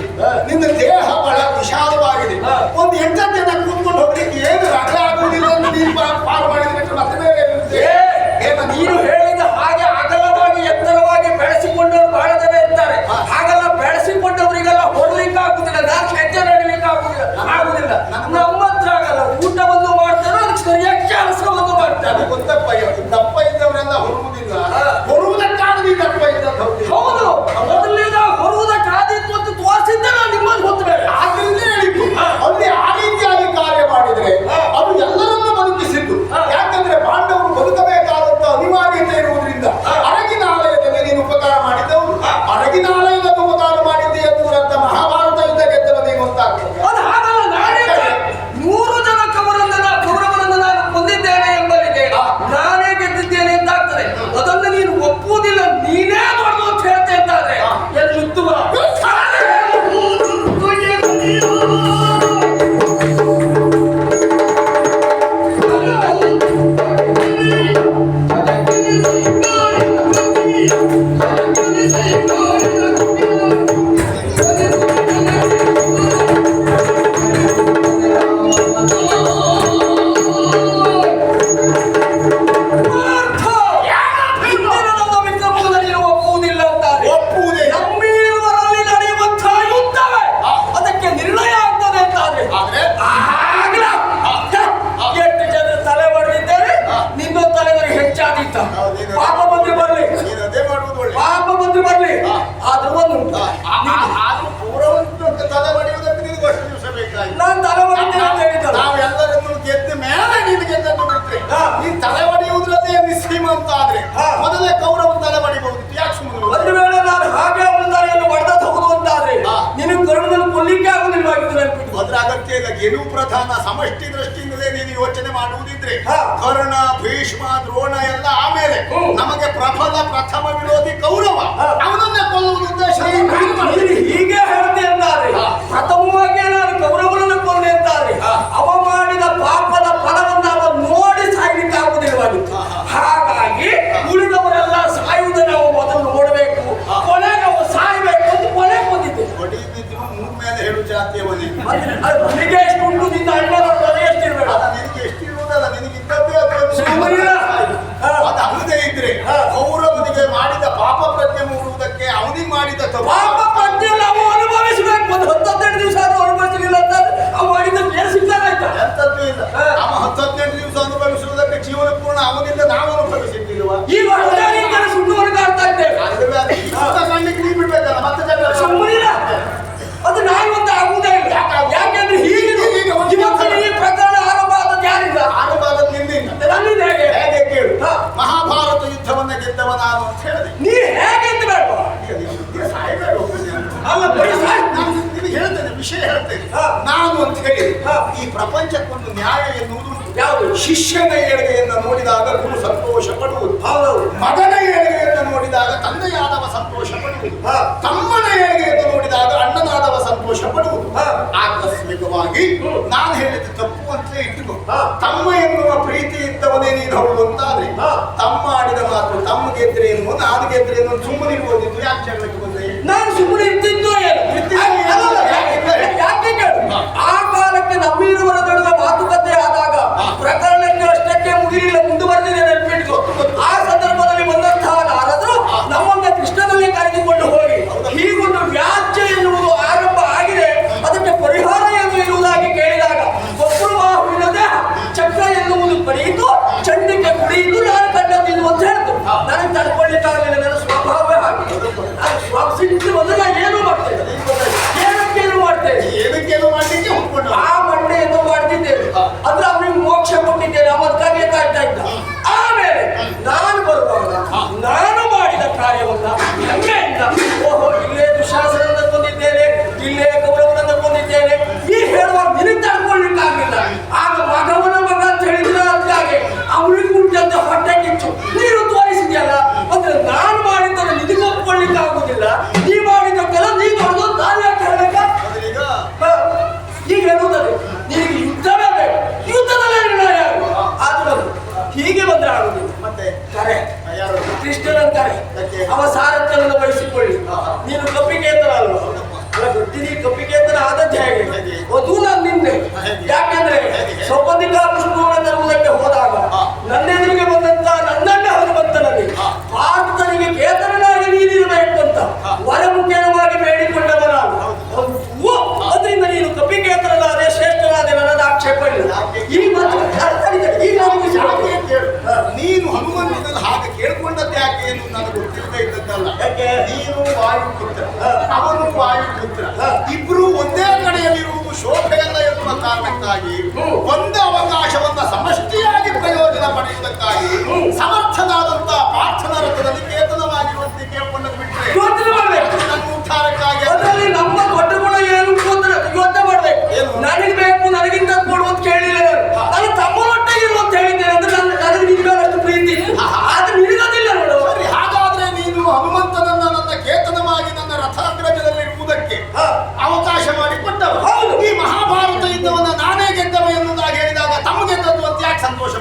ನಿನ್ನ ದೇಹ ಬಹಳ ವಿಶಾಲವಾಗಿದೆ. ಒಂದು 8 ಜನ ಕೂತ್ಕೊಂಡು ಹೋಗ್ಲಿಕ್ಕೆ ಏನು ರಗಳೆ ಆಗುವುದಿಲ್ಲ ಅಂತ ನೀನು ಪಾಲು ಮಾಡಿದ್ರೆ ಮತ್ತೆ ಬೇರೆ ನೀನು ಹೇಳಿದ ಹಾಗೆ ಅಗಲವಾಗಿ ಎತ್ತರವಾಗಿ ಬೆಳೆಸಿಕೊಂಡವರು ಬಹಳ ಜನ ಇರ್ತಾರೆ. ಹಾಗೆಲ್ಲ ಬೆಳೆಸಿಕೊಂಡವರಿಗೆಲ್ಲ ಹೊರಲಿಕ್ಕೆ ಆಗುದಿಲ್ಲ. ನಾನು ಹೆಜ್ಜೆ ನಡಲಿಕ್ಕೆ ಆಗುದಿಲ್ಲ. ನಮ್ಮತ್ರ ಆಗಲ್ಲ. ಊಟವನ್ನು ಮಾಡ್ತಾರೆ, ಅದಕ್ಕೆ ಸರಿಯಾಗಿ ಕೆಲಸವನ್ನು ಮಾಡ್ತಾರೆ. ಗೊತ್ತಪ್ಪ, ದಪ್ಪ ಇದ್ದವರೆಲ್ಲ ಹೊರುವುದಿಲ್ಲ. ಹೊರುವುದಕ್ಕಾಗಿ ದಪ್ಪ ಇದ್ದ ಹೌದು. ಮೊದಲಿನ ಹೊರುವುದಕ್ಕಾದಿತ್ತು ಅಂತ ತೋರಿಸಿದ್ದೆ ನಾನು ನಿಮ್ಮನ್ನು ಹೊತ್ತಬೇಡ. ಆದ್ರಿಂದ ಹೇಳಿದ್ದು ಅಲ್ಲಿ ಆ ರೀತಿಯಾಗಿ ಕಾರ್ಯ ಮಾಡಿದ್ರೆ ಅದು ಎಲ್ಲರನ್ನೂ ಬದುಕಿಸಿದ್ದು. ಯಾಕಂದ್ರೆ ಪಾಂಡವರು ಬದುಕಬೇಕಾದಂತ ಅನಿವಾರ್ಯತೆ ಇರುವುದರಿಂದ ಅರಗಿನ ಆಲಯದಲ್ಲಿ ನೀನು ಉಪಕಾರ ಮಾಡಿದ್ದವರು. ಅರಗಿನ ಆಲಯದಲ್ಲಿ ಉಪಕಾರ ಮಾಡಿದ್ದೆ ಎನ್ನುವುದರ್ಥ ಮಹಾಭಾರತ ಯುದ್ಧ ಗೆದ್ದವ ನೀನು ಗೊತ್ತಾಗ್ತದೆ. ಅದು ಹಾಗಲ್ಲ. ನಾನೇ 100 ಜನ ಕೌರವರನ್ನು ನಾನು ಕೊಂದಿದ್ದೇನೆ ಎಂಬ ಆಗಿತ್ತ. ಪಾಪ ಬಂದ್ರೆ ಬರ್ಲಿ, ಅದೇ ಮಾಡುವುದು ಒಳ್ಳೆ. ಪಾಪ ಬಂದ್ರೆ ಬರ್ಲಿ. ಆದ್ರೂ ಒಂದು ಆದ್ರೂ ಪೂರವಂತ ತಲೆ ಬಡಿಯುವುದಕ್ಕೆ ನಿನಗೆ ಅಷ್ಟು ದಿವಸ ಬೇಕಾಗಿ ನಾನು ತಲೆ ಬಡಿತೇನೆ ಅಂತ ಹೇಳಿದ್ದಲ್ಲ. ನಾವೆಲ್ಲರನ್ನು ಗೆದ್ದ ಮೇಲೆ ನೀನು ಗೆದ್ದನ್ನು ಬಿಟ್ರೆ ನೀನ್ ತಲೆ ಬಡಿಯುವುದ್ರಲ್ಲೇ ಶ್ರೀಮಂತ ಆದ್ರೆ ಮೊದಲೇ ಕೌರವನ ತಲೆ ಬಡಿಬಹುದು. ಯಾಕೆ ಸುಮ್ಮನೆ ಒಂದು ವೇಳೆ ನಾನು ಹಾಗೆ ಅವನ ತಲೆಯನ್ನು ಹೊಡೆದ ಹೋಗುದು ಅಂತಾದ್ರೆ ನಿನಗೆ ಕರುಣದಲ್ಲಿ ಕೊಲ್ಲಿಕ್ಕೆ ಆಗುದಿಲ್ವಾಗಿತ್ತು ನೆನಪಿಟ್ಟು. ಅದ್ರ ಅಗತ್ಯ ಇಲ್ಲ. ಗೆಲುವು ಪ್ರಧಾನ. ಸಮಷ್ಟಿ ದೃಷ್ಟಿಯಿಂದಲೇ ನೀನು ಯೋಚನೆ ಮಾಡುವುದಿದ್ರೆ ಕರ್ಣ, ಭೀಷ್ಮ, ದ್ರೋಣ ಎಲ್ಲ ಆಮೇಲೆ ನಮಗೆ ಪ್ರಬಲ ಪ್ರಥಮ ವಿರೋಧಿ ಕೌರವ, ಅವನನ್ನೇ ಕೊಲ್ಲುವುದು ಉದ್ದೇಶ. ಹೀಗೆ ಹೇಳ್ತೆ ಅಂತಾರೆ. ಪ್ರಥಮವಾಗಿ ನಾನು ಕೌರವನನ್ನು ಕೊಂದೆ ಅಂತಾರೆ. ಅವ ಮಾಡಿದ ಪಾಪದ ಫಲವನ್ನು ಅವ ನೋಡಿ ಸಾಯ್ಲಿಕ್ಕೆ ಆಗುದಿಲ್ಲವಾಗಿತ್ತು. ಹಾಗಾಗಿ ಉಳಿದವರೆಲ್ಲ ಸಾಯುವುದನ್ನು ಅವ ಮೊದಲು ನೋಡಬೇಕು, ಕೊನೆಗೆ ಅವ ಸಾಯ್ಬೇಕು ಅಂತ ಕೊನೆ ಕೊಂದಿದ್ದೆ. ಹೊಡೆಯುತ್ತಿದ್ರು ಮೂರ್ ಮೇಲೆ ಹೇಳು ಜಾತಿಯವನೇ. ನಿನಗೆ ಎಷ್ಟು ಉಂಟು, ನಿನ್ನ ಅಣ್ಣನವರ ಎಷ್ಟಿರ್ಬೇಡ. ನಿನಗೆ ಎಷ್ಟಿರುವುದಲ್ಲ, ನಿನಗೆ ಇದ್ದದ್ದೇ ಅದು ಅಲ್ಲದೆ ಇದ್ರೆ ಕೌರವನಿಗೆ ಮಾಡಿದ ಪಾಪ ಪ್ರಜ್ಞೆ ಮೂಡುವುದಕ್ಕೆ ಅವನಿಗೆ ಮಾಡಿದ ಪಾಪ ಪ್ರಜ್ಞೆಯನ್ನು ಅವ ಅನುಭವಿಸಬೇಕು. ಒಂದು 18 ದಿವಸ ಆದ್ರೂ ಅನುಭವಿಸಲಿಲ್ಲ ಅಂತ ಅವ ಮಾಡಿದ ಬೇರೆ ಸಿಗ್ತಾರಾಯ್ತಾ? ಎಂತದ್ದು ಇಲ್ಲ. ಅವ 18 ದಿವಸ ಅನುಭವಿಸುವುದಕ್ಕೆ ಜೀವನ ಪೂರ್ಣ ಅವನಿಂದ ನಾವು ಅನುಭವಿಸಿರ್ಲಿಲ್ವಾ? ಈಗ ಸುಮ್ಮನೆ ಕಾಡ್ತಾ ಇದ್ದೇವೆ. ಕಣ್ಣಿಗೆ ನೀ ಬಿಡ್ಬೇಕಲ್ಲ ಮತ್ತೆ ಸುಮ್ಮನಿಲ್ಲ. ಅದು ನಾನು ಅಂತ ಆಗುವುದೇ ಇಲ್ಲ. ಯಾಕೆಂದ್ರೆ ಹೀಗೆ ಇವತ್ತು ಈ ಪ್ರಕರಣ ಆರಂಭ ಆದದ್ದು ಯಾರಿಂದ? ಆರಂಭ ಆದದ್ದು ನಿನ್ನಿಂದ. ನನ್ನಿಂದ ಹೇಗೆ? ಹೇಗೆ ಕೇಳು. ಮಹಾಭಾರತ ಯುದ್ಧವನ್ನ ಗೆದ್ದವ ನಾನು ಅಂತ ಹೇಳಿದೆ. ನೀ ಹೇಗೆ ಅಂತ ಬೇಡ. ಸಾಯಬೇಡ. ಅಲ್ಲ ನಿನಗೆ ಹೇಳ್ತೇನೆ, ವಿಷಯ ಹೇಳ್ತೇನೆ. ನಾನು ಅಂತ ಹೇಳಿ ಈ ಪ್ರಪಂಚಕ್ಕೊಂದು ನ್ಯಾಯ ಎನ್ನುವುದು ಯಾವುದು? ಶಿಷ್ಯನ ಏಳಿಗೆಯನ್ನು ನೋಡಿದಾಗ ಗುರು ಸಂತೋಷ ಪಡುವುದು. ಮಗನ ಏಳಿಗೆಯನ್ನು ನೋಡಿದಾಗ ತಂದೆಯಾದವ ಸಂತೋಷ ಪಡುವುದು. ತಮ್ಮನ ಏಳಿಗೆಯನ್ನು ನೋಡಿದಾಗ ಅಣ್ಣನಾದವ ಸಂತೋಷ ಪಡುವುದು. ಆಕಸ್ಮಿಕವಾಗಿ ನಾನು ಹೇಳಿದ ತಪ್ಪು ಅಂತಲೇ ಇಟ್ಟುಕೋ. ತಮ್ಮ ಎನ್ನುವ ಪ್ರೀತಿ ಇದ್ದವನೇ ನೀನು ಹೌದು ಅಂತಾದ್ರೆ ತಮ್ಮ ಆಡಿದ ಮಾತು ತಮ್ಮ ಗೆದ್ರೇನು ನಾನು ಗೆದ್ರೇನು ಸುಮ್ಮನಿರ್ಬೋದಿತ್ತು. ಯಾಕೆ ಜಗಳಕ್ಕೆ ಬಂದೆ? ನಾನು ಸುಮ್ಮನೆ ಇರ್ತಿದ್ದು ಯಾಕೆ ಕೇಳು. ಆ ಕಾಲಕ್ಕೆ ನಮ್ಮೀರುವರ ನಡುವೆ ಮಾತುಕತೆ ಆದಾಗ ಪ್ರಕರಣಕ್ಕೆ ಅಷ್ಟಕ್ಕೆ ಮುಗಿಲಿಲ್ಲ, ಮುಂದುವರೆದಿದೆ ನೆನಪಿಟ್ಟು. ಆ ಸಂದರ್ಭದಲ್ಲಿ ಬಂದಂತಹ ನಾರದರು ನಮ್ಮನ್ನ ಕೃಷ್ಣನಲ್ಲಿ ಕರೆದುಕೊಂಡು ಹೋಗಿ ಹೀಗೊಂದು ವ್ಯಾಜ್ಯ ಎನ್ನುವುದು ಆರಂಭ ಆಗಿದೆ, ಅದಕ್ಕೆ ಪರಿಹಾರ ಏನು ಎನ್ನುವುದಾಗಿ ಕೇಳಿದಾಗ ಒಬ್ಬರು ಬಾಹುವಿನದೇ ಚಕ್ರ ಎನ್ನುವುದು ಪಡೆಯಿತು, ಚಂಡಿಕೆ ಕುಡಿಯಿತು, ನಾನು ಕಂಡದ್ದು ಅಂತ ಹೇಳ್ತು. ನನಗೆ ತಡ್ಕೊಳ್ಳಿಕ್ಕಾಗಲಿಲ್ಲ. ನನ್ನ ಸ್ವಭಾವವೇ ಹಾಗೆ. ನಾನು ಸಿಟ್ಟು ಬಂದ್ರೆ ನಾನು ಏನು ಮಾಡ್ತೇನೆ, ಏನಕ್ಕೇನು ಮಾಡ್ತೇನೆ, ಏನಕ್ಕೇನು ಮಾಡಲಿಕ್ಕೆ ಹೋಗ್ಕೊಂಡು ಆ ಮಂಡೆಯನ್ನು ಮಾಡ್ತಿದ್ದೇನೆ. ಅಂದ್ರೆ ಅವನಿಗೆ ಮೋಕ್ಷ ಕೊಟ್ಟಿದ್ದೇನೆ, ಅವತ್ಕಾಗೆ ಕಾಯ್ತಾ ಇದ್ದ. ಆಮೇಲೆ ನಾನು ಬರುವಾಗ ನಾನು ಮಾಡಿದ ಕಾರ್ಯವನ್ನ ಹೆಮ್ಮೆಯಿಂದ ಓಹೋ ಇಲ್ಲೇ ದುಶಾಸನನ್ನ ಕೊಂದಿದ್ದೇನೆ, ಇಲ್ಲೇ ಕೌರವನನ್ನ ಕೊಂದಿದ್ದೇನೆ ಈ ಹೇಳುವಾಗ ನಿನಗೆ ತಡ್ಕೊಳ್ಳಿಕ್ಕಾಗಲಿಲ್ಲ. ಆಗ ಮಗವನ ಮಗ ಅಂತ ಹೇಳಿದ್ರೆ ಅದಕ್ಕಾಗೆ ಅವನಿಗೆ ಉಂಟಂತ ಹೊಟ್ಟೆ ಕಿಚ್ಚು ನೀನು ತೋರಿಸಿದ್ಯಲ್ಲ. ಅಂದ್ರೆ ನಾನು ಮಾಡಿದ್ದನ್ನು ನಿನಗೆ ಒಪ್ಕೊಳ್ಳಿಕ್ಕೆ ಆಗುದಿಲ್ಲ, ನೀ ಮಾಡಿದ ಕೆಲ ನೀ ಮಾಡೋದು ನಾನು ಯಾಕೆ ಹೇಳಬೇಕ? ಈಗ ಹೇಳುತ್ತದೆ ನಿನಗೆ ಯುದ್ಧವೇ ಬೇಕು, ಯುದ್ಧದಲ್ಲೇ ನಿರ್ಣಯ ಆಗುವ. ಆದ್ರೂ ಹೀಗೆ ಬಂದ್ರೆ ಆಗುದಿಲ್ಲ. ಮತ್ತೆ ಕರೆ ಕೃಷ್ಣನಂತಾರೆ ಅವ ಸಾರಥ್ಯವನ್ನು ವಹಿಸಿಕೊಳ್ಳಿ. ನೀನು ಕಪ್ಪಿಕೇತನ ಅಲ್ವಾ? ಅಲ್ಲ ಗೊತ್ತಿದೆ, ಕಪ್ಪಿಕೇತನ ಆದದ್ದೇ ಹೇಗೆ ಅದು ನಾನು ನಿಂದೆ. ಯಾಕೆಂದ್ರೆ ಸೌಪದಿಕ ಪುಷ್ಪವನ್ನು ತರುವುದಕ್ಕೆ ಹೋದಾಗ ನನ್ನೆದುರಿಗೆ ಬಂದಂತ ನನ್ನನ್ನೇ ಹನುಮಂತನಲ್ಲಿ ಪಾರ್ಥನಿಗೆ ಕೇತನನಾಗಿ ನೀನಿರಬೇಕು ಅಂತ ವರಮುಖೇನವಾಗಿ ಬೇಡಿಕೊಂಡವ ನಾನು. ಅದರಿಂದ ನೀನು ಕಪಿಕೇತನಾದೆ ಶ್ರೇಷ್ಠನಾದೆ, ನನ್ನದು ಆಕ್ಷೇಪ ಇಲ್ಲ. ಈ ಮಾತು ನೀನು ಹನುಮಂತನಲ್ಲಿ ಹಾಗೆ ಕೇಳ್ಕೊಂಡದ್ದು ಯಾಕೆ ಏನು ನನಗೆ ಗೊತ್ತಿಲ್ಲದೆ ಇದ್ದದ್ದಲ್ಲ. ಯಾಕೆ ನೀನು ವಾಯುಪುತ್ರ, ಅವನು ವಾಯುಪುತ್ರ, ಇಬ್ರು ಒಂದೇ ಕಡೆಯಲ್ಲಿರುವುದು ಶೋಭೆಯಲ್ಲ ಎನ್ನುವ ಕಾರಣಕ್ಕಾಗಿ ಒಂದು ಅವಕಾಶವನ್ನ ಸಮಷ್ಟಿಯಾಗಿ ಪ್ರಯೋಜನ ಪಡೆಯುವುದಕ್ಕಾಗಿ ಸಮರ್ಥನಾದಂತ ಪಾರ್ಥನ ರಥದಲ್ಲಿ ಕೇತನವಾಗಿರುವಂತೆ ಕೇಳ್ಕೊಂಡದ್ದು ಬಿಟ್ಟರೆ ನನ್ನ ಉದ್ಧಾರಕ್ಕಾಗಿ ಅದರಲ್ಲಿ ನಮ್ಮ ದೊಡ್ಡ ಗುಣ ಏನು ಅಂದ್ರೆ ಯೋಚನೆ ಮಾಡ್ಬೇಕು. ನನಗೆ ಬೇಕು, ನನಗಿಂತ ಕೊಡುವಂತ ಕೇಳಿಲ್ಲ. ನಾನು ತಮ್ಮನೊಟ್ಟಿಗೆ ಇರುವಂತ ಹೇಳಿದ್ದೇನೆ ಅಂದ್ರೆ ನನಗೆ ನಿಜವಾದಷ್ಟು ಪ್ರೀತಿ, ಆದ್ರೆ ನಿನಗದಿಲ್ಲ ನೋಡು. ಸರಿ, ಹಾಗಾದ್ರೆ ನೀನು ಹನುಮಂತನನ್ನ ನನ್ನ ಕೇತನವಾಗಿ ನನ್ನ ರಥಾಗ್ರಜದಲ್ಲಿ ಇರುವುದಕ್ಕೆ ಅವಕಾಶ ಮಾಡಿಕೊಟ್ಟವ. ಈ ಮಹಾಭಾರತ ಯುದ್ಧವನ್ನ ನಾನೇ ಗೆದ್ದವ ಎನ್ನುವುದಾಗಿ ಹೇಳಿದಾಗ ತಮ್ಮ ಗೆದ್ದದ್ದು ಅಂತ ಯಾಕೆ ಸಂತೋಷ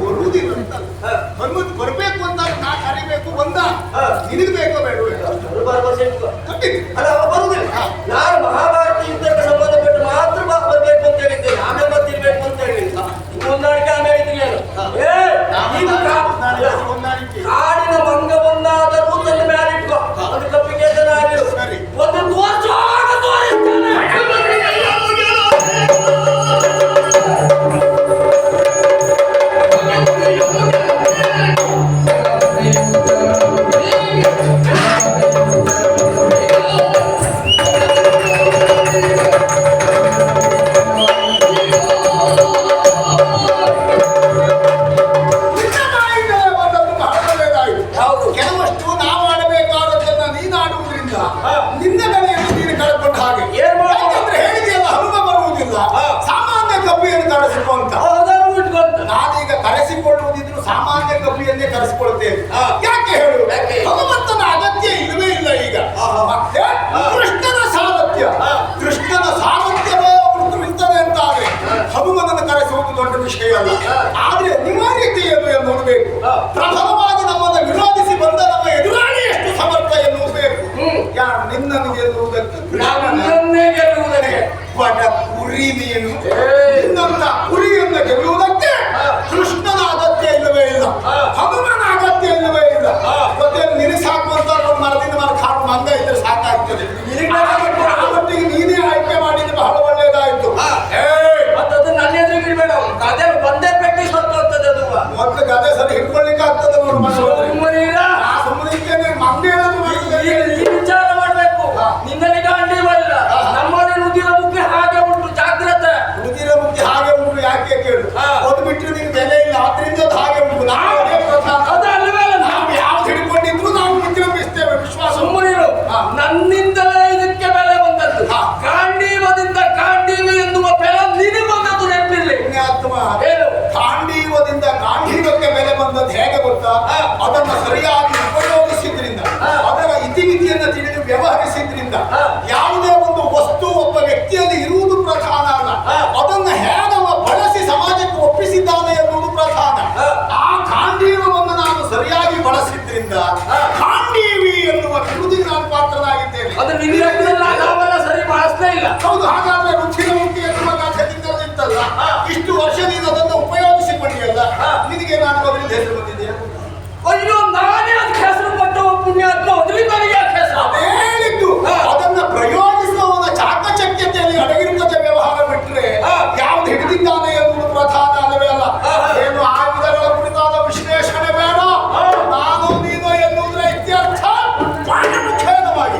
ಬರುವುದಿಲ್ಲ ಅಂತ ಹನುಮಂತ ಬರ್ಬೇಕು ಅಂತ ನಾ ಕರಿಬೇಕು ಬಂದ ನಿನಗೆ ಬೇಕೋ ಬೇಡ ಅಲ್ಲ ಬರುದಿಲ್ಲ. ನಾನು ಮಹಾಭಾರತ ಯುದ್ಧಕ್ಕೆ ಸಂಬಂಧಪಟ್ಟು ಮಾತ್ರ ಬರ್ಬೇಕು ಅಂತ ಹೇಳಿದ್ದೇನೆ, ಆಮೇಲೆ ಬರ್ತಿರ್ಬೇಕು ಅಂತ ಹೇಳಿಲ್ಲ. ಹೊಂದಾಣಿಕೆ ಆಮೇಲೆ ಕಾಡಿನ ಮಂಗ ಬಂದಾದರೂ ತನ್ನ ಮೇಲೆ ಇಟ್ಕೋ, ಅದು ಕಪ್ಪಿಗೆ ಒಂದು ತೋರಿಸುವಾಗ ತೋರಿಸ್ತಾನೆ. ನಿನ್ನ ಬೆಲೆಯನ್ನು ನೀನು ಕಳ್ಕೊಂಡ ಹಾಗೆ ಹೇಳಿದೆಯಲ್ಲ ಹನುಮ ಬರುವುದಿಲ್ಲ, ಸಾಮಾನ್ಯ ಕಬ್ಬಿಯನ್ನು ಕರೆಸಿಕೊ ಅಂತ. ನಾನೀಗ ಕರೆಸಿಕೊಳ್ಳುವುದಿದ್ರು ಸಾಮಾನ್ಯ ಕಬ್ಬಿಯನ್ನೇ ಕರೆಸಿಕೊಳ್ತೇನೆ. ಯಾಕೆ ಹೇಳು? ಹನುಮಂತನ ಅಗತ್ಯ ಇಲ್ಲವೇ ಇಲ್ಲ ಈಗ. ಮತ್ತೆ ಕೃಷ್ಣನ ಸಾಮರ್ಥ್ಯ, ಕೃಷ್ಣನ ಸಾಮರ್ಥ್ಯವೇ ಅವನು ಇರ್ತದೆ ಅಂತ ಆದ್ರೆ ಹನುಮನನ್ನು ಕರೆಸುವುದು ದೊಡ್ಡ ವಿಷಯ ಅಲ್ಲ. ಆದ್ರೆ ಅನಿವಾರ್ಯತೆ ಏನು ಎನ್ನುವುದು ಪ್ರಥಮವಾಗಿ ನಮ್ಮನ್ನು ವಿರೋಧಿಸಿ ಬಂದ ನಮ್ಮ ಎದುರಾಳಿ ಎಷ್ಟು ಸಮರ್ಥ ಎನ್ನುವುದು ಯಾರು ನಿನ್ನನ್ನು ಗೆಲ್ಲುವುದಕ್ಕೆ ಬಡ ಕುರಿ ನೀನು. ನಿನ್ನಂತ ಕುರಿಯನ್ನು ಗೆಲ್ಲುವುದಕ್ಕೆ ಕೃಷ್ಣನ ಅಗತ್ಯ ಇಲ್ಲವೇ ಇಲ್ಲ, ಹನುಮನ ಅಗತ್ಯ ಇಲ್ಲವೇ ಇಲ್ಲ. ಮತ್ತೆ ನಿನಗೆ ಸಾಕುವಂತ ಮರದಿಂದ ಮರ ಕಾಡು ಮಂಗ ಇದ್ರೆ ಸಾಕಾಗ್ತದೆ. ಆ ಮಟ್ಟಿಗೆ ನೀನೇ ಆಯ್ಕೆ ಮಾಡಿದ್ರೆ ಬಹಳ ಒಳ್ಳೆಯದಾಯ್ತು. ಮತ್ತದು ನನ್ನ ಎದುರಿಗೆ ಇರ್ಬೇಡ, ಗದೆ ಬಂದೇ ಪೆಟ್ಟಿ ಸತ್ತೋಗ್ತದೆ. ಅದು ಮೊದಲು ಗದೆ ಸರಿ ಹಿಡ್ಕೊಳ್ಳಿಕ್ಕೆ ಆಗ್ತದೆ ನೋಡು. ಸುಮ್ಮನೆ ಮಂಗ ವಿಚಾರ ಮಾಡ್ಬೇಕು. ನಿನ್ನಲ್ಲಿ ಗಾಂಡಿ ಬರಲ್ಲ, ನಮ್ಮನೆ ನುದಿರ ಮುಖ್ಯ ಹಾಗೆ ಉಂಟು, ಜಾಗ್ರತೆ. ನುದಿರ ಮುಖ್ಯ ಹಾಗೆ ಉಂಟು ಯಾಕೆ ಕೇಳು? ಅದು ಬಿಟ್ಟರೆ ನಿನ್ ಬೆಲೆ ಇಲ್ಲ, ಆದ್ರಿಂದ ಅದು ಹಾಗೆ ಉಂಟು. ನಾವು ಯಾವ್ದು ಹಿಡ್ಕೊಂಡಿದ್ರು ನಾವು ವಿಜೃಂಭಿಸ್ತೇವೆ, ವಿಶ್ವಾಸ. ಸುಮ್ಮನಿರು, ನನ್ನಿಂದಲೇ ಇದಕ್ಕೆ ಬೆಲೆ ಬಂದದ್ದು. ಗಾಂಡೀವದಿಂದ ಗಾಂಡೀವಿ ಎನ್ನುವ ಬೆಲೆ ನಿನಗೆ ಬಂದದ್ದು ನೆನಪಿರ್ಲಿ. ಗಾಂಡೀವದಿಂದ ಗಾಂಧೀವಕ್ಕೆ ಬೆಲೆ ಬಂದದ್ದು ಹೇಗೆ ಗೊತ್ತಾ? ಅದನ್ನು ಸರಿಯಾಗಿ ಉಪಯೋಗಿಸಿದ್ರಿಂದ, ಅದರ ಇತಿಮಿತಿಯನ್ನು ತಿಳಿದು ವ್ಯವಹರಿಸಿದ್ರಿಂದ. ಯಾವುದೇ ಒಂದು ವಸ್ತು ಒಬ್ಬ ವ್ಯಕ್ತಿಯಲ್ಲಿ ಇರುವುದು ಪ್ರಧಾನ ಅಲ್ಲ, ಅದನ್ನು ಹೇಗೆ ಬಳಸಿ ಸಮಾಜಕ್ಕೆ ಒಪ್ಪಿಸಿದ್ದಾನೆ ಎನ್ನುವುದು ಪ್ರಧಾನ. ಆ ಗಾಂಧೀವವನ್ನು ನಾನು ಸರಿಯಾಗಿ ಬಳಸಿದ್ರಿಂದ ಗಾಂಧೀವಿ ಎನ್ನುವ ಬಿರುದಿಗೆ ನಾನು ಪಾತ್ರನಾಗಿದ್ದೇನೆ. ಅದು ನಾವೆಲ್ಲ ಸರಿ ಬಳಸಲೇ ಇಲ್ಲ. ಹೌದು. ಹಾಗಾದ್ರೆ ರುಚಿನ ಮುಖ್ಯ ಎನ್ನುವ ಇತ್ತಲ್ಲ, ಇಷ್ಟು ವರ್ಷ ನೀನು ಅದನ್ನು ಉಪಯೋಗಿಸಿಕೊಂಡಿಯಲ್ಲ, ನಿನಗೆ ನಾನು ಅದರಿಂದ ಹೆಸರು ಬಂದಿದ್ದೆ. ಅಯ್ಯೋ, ನಾನೇ ಅದಕ್ಕೆ ಹೆಸರು ಪಟ್ಟ ಪುಣ್ಯಾತ್ಮ, ಅದರಿಂದ ನನಗೆ ಯಾಕೆ ಹೆಸರು? ಹೇಳಿದ್ದು ಅದನ್ನ ಪ್ರಯೋಗಿಸುವವನ ಚಾಕಚಕ್ಯತೆಯಲ್ಲಿ ಅಡಗಿರುತ್ತದೆ. ವ್ಯವಹಾರ ಬಿಟ್ಟರೆ ಯಾವ್ದು ಹಿಡಿದಿದ್ದಾನೆ ಎನ್ನುವುದು ಪ್ರಧಾನ ಅಲ್ಲವೇ ಅಲ್ಲ. ಏನು ಆಯುಧಗಳ ಕುರಿತಾದ ವಿಶ್ಲೇಷಣೆ ಬೇಡ, ನಾನು ನೀನು ಎನ್ನುವುದರ ಇತ್ಯರ್ಥ ಬಹಳ ಮುಖ್ಯವಾಗಿ.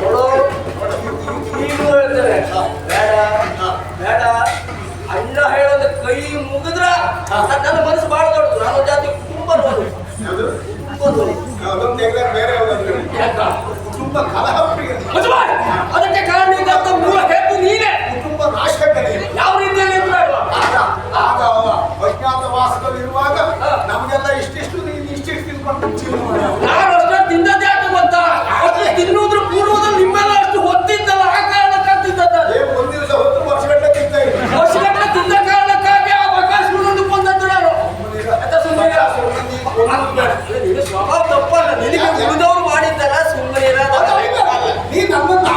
ಬೇಡ, ಅಣ್ಣ ಹೇಳೋದು ಕೈ ಮುಗಿದ್ರ ನನ್ನ ಮನಸ್ಸು ಬಹಳ ದೊಡ್ಡದು. ನಾನು ಜಾತಿ ಕುಟುಂಬ ಬೇರೆ ಕುಟುಂಬ ಕಲಹ ಪ್ರಿಯ, ಅದಕ್ಕೆ ಕಾರಣ ಮೂಲ ಹೇತು ನೀನೇ. ಕುಟುಂಬ ನಾಶಕನೇ ಯಾವ ರೀತಿಯಲ್ಲಿ ಆಗ ಅಜ್ಞಾತವಾಸದಲ್ಲಿರುವಾಗ ನಮಗೆಲ್ಲ ಇಷ್ಟಿಷ್ಟು ನೀನು ಇಷ್ಟಿಷ್ಟು ತಿನ್ಕೊಂಡು ಜೀವನ ಮಾಡಿ ನಾನು ಅಷ್ಟೇ ತಿಂದದ್ದೇ ಆಗ ಗೊತ್ತ. ತಿನ್ನುವುದ್ರ ಪೂರ್ವದಲ್ಲಿ ನಿಮ್ಮೆಲ್ಲ ಅಷ್ಟು ಹೊತ್ತಿದ್ದಲ್ಲ, ಆ ಕಾರಣಕ್ಕಾಗ್ತಿದ್ದ. ಒಂದು ದಿವಸ ಹೊತ್ತು ವರ್ಷಗಟ್ಟಲೆ ತಿಂತ ಇದ್ದೆ. ವರ್ಷಗಟ್ಟಲೆ ತಿಂದ ಕಾರಣಕ್ಕಾಗಿ ಆ ಅವಕಾಶಗಳನ್ನು ಬಂದದ್ದು ನಾನು. ಸ್ವಭಾವ ತಪ್ಪಲ್ಲ, ನಿನಗೆ ಉಳಿದವರು ಮಾಡಿದ್ದಲ್ಲ. ಸುಮ್ಮನೆ ನೀ ನಮ್ಮನ್ನು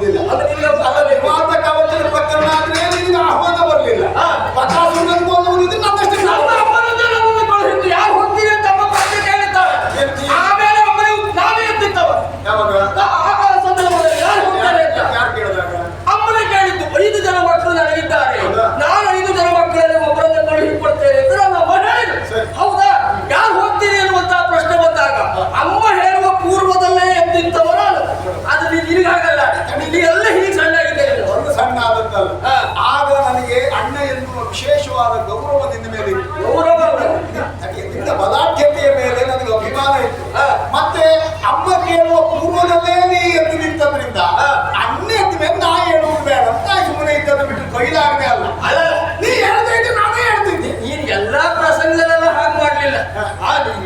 ಆಗುದಿಲ್ಲ. ಅದು ನಿನ್ನ ಅಲ್ಲ, ನಿರ್ವಾತ ಕವಚದ ಪ್ರಕರಣ ಆದ್ರೆ ನಿನಗೆ ಆಹ್ವಾನ ಬರಲಿಲ್ಲ. ಬಕಾಸುರನನ್ನು ಕೊಲ್ಲುವುದು ನನ್ನಷ್ಟೇ ನನ್ನ ಅಮ್ಮನನ್ನು ನನ್ನನ್ನು ಕಳುಹಿದ್ದು ಯಾರು ಹೋಗ್ತೀರಿ ಅಂತ ಅಮ್ಮ ಪ್ರಶ್ನೆ ಕೇಳಿದ್ದಾರೆ. ಆಮೇಲೆ ಒಬ್ಬರು ನಾವೇ ಎದ್ದಿದ್ದವ. ಯಾವಾಗ ಆ ಸಂದರ್ಭದಲ್ಲಿ ಯಾರು ಹೋಗ್ತಾರೆ ಅಂತ ಯಾರು ಕೇಳಿದಾಗ ಅಮ್ಮನೇ ಕೇಳಿದ್ದು. 5 ಜನ ಮಕ್ಕಳು ನನಗಿದ್ದಾರೆ, ಹೌದಾ? ನಾನು 5 ಜನ ಮಕ್ಕಳಲ್ಲಿ ಒಬ್ಬರನ್ನು ಕಳುಹಿಕೊಡ್ತೇನೆ ಅಂತ ನನ್ನ ಅಮ್ಮ ಹೇಳಿದ್ರು. ಸರಿ. ಹೌದಾ? ಯಾರು ಹೋಗ್ತೀರಿ ಅನ್ನುವಂತಹ ಪ್ರಶ್ನೆ ಬಂದಾಗ ಅಮ್ಮ ಹೇಳುವ ಪೂರ್ವದಲ್ಲೇ ಎದ್ದಿದ್ದವ ನಾನು. ಅದು ನಿನಗಾಗಲ್ಲ, ನೀ ಎಲ್ಲ ಹೀಗೆ ಸಣ್ಣಾಗಿದ್ದೇನೆ. ಒಂದು ಸಣ್ಣ ಆದದ್ದಲ್ಲ. ಹಾ. ಆಗ ನನಗೆ ಅಣ್ಣ ಎನ್ನುವ ವಿಶೇಷವಾದ ಗೌರವ ನಿನ್ನ ಮೇಲೆ ಇತ್ತು. ಗೌರವ ನಿನ್ನ ಬಲಾಢ್ಯತೆಯ ಮೇಲೆ ನನಗೆ ಅಭಿಮಾನ ಇತ್ತು. ಹಾ. ಮತ್ತೆ ಅಮ್ಮ ಕೇಳುವ ಪೂರ್ವದಲ್ಲೇ ನೀ ಎದ್ದು ನಿಂತದ್ರಿಂದ ಅಣ್ಣ ಎದ್ದ ಮೇಲೆ ನಾ ಹೇಳುವುದು ಬೇಡ ಅಂತ ಸುಮ್ಮನೆ ಇದ್ದದ್ದು ಬಿಟ್ಟು ಕೈಲಾಗದೆ ಅಲ್ಲ. ಅಲ್ಲ, ನೀ ಹೇಳ್ತಾ ಇದ್ದೆ, ನಾನೇ ಹೇಳ್ತಿದ್ದೆ. ನೀನು ಎಲ್ಲಾ ಪ್ರಸಂಗದಲ್ಲೆಲ್ಲ ಹಾಗೆ ಮಾಡ್ಲಿಲ್ಲ.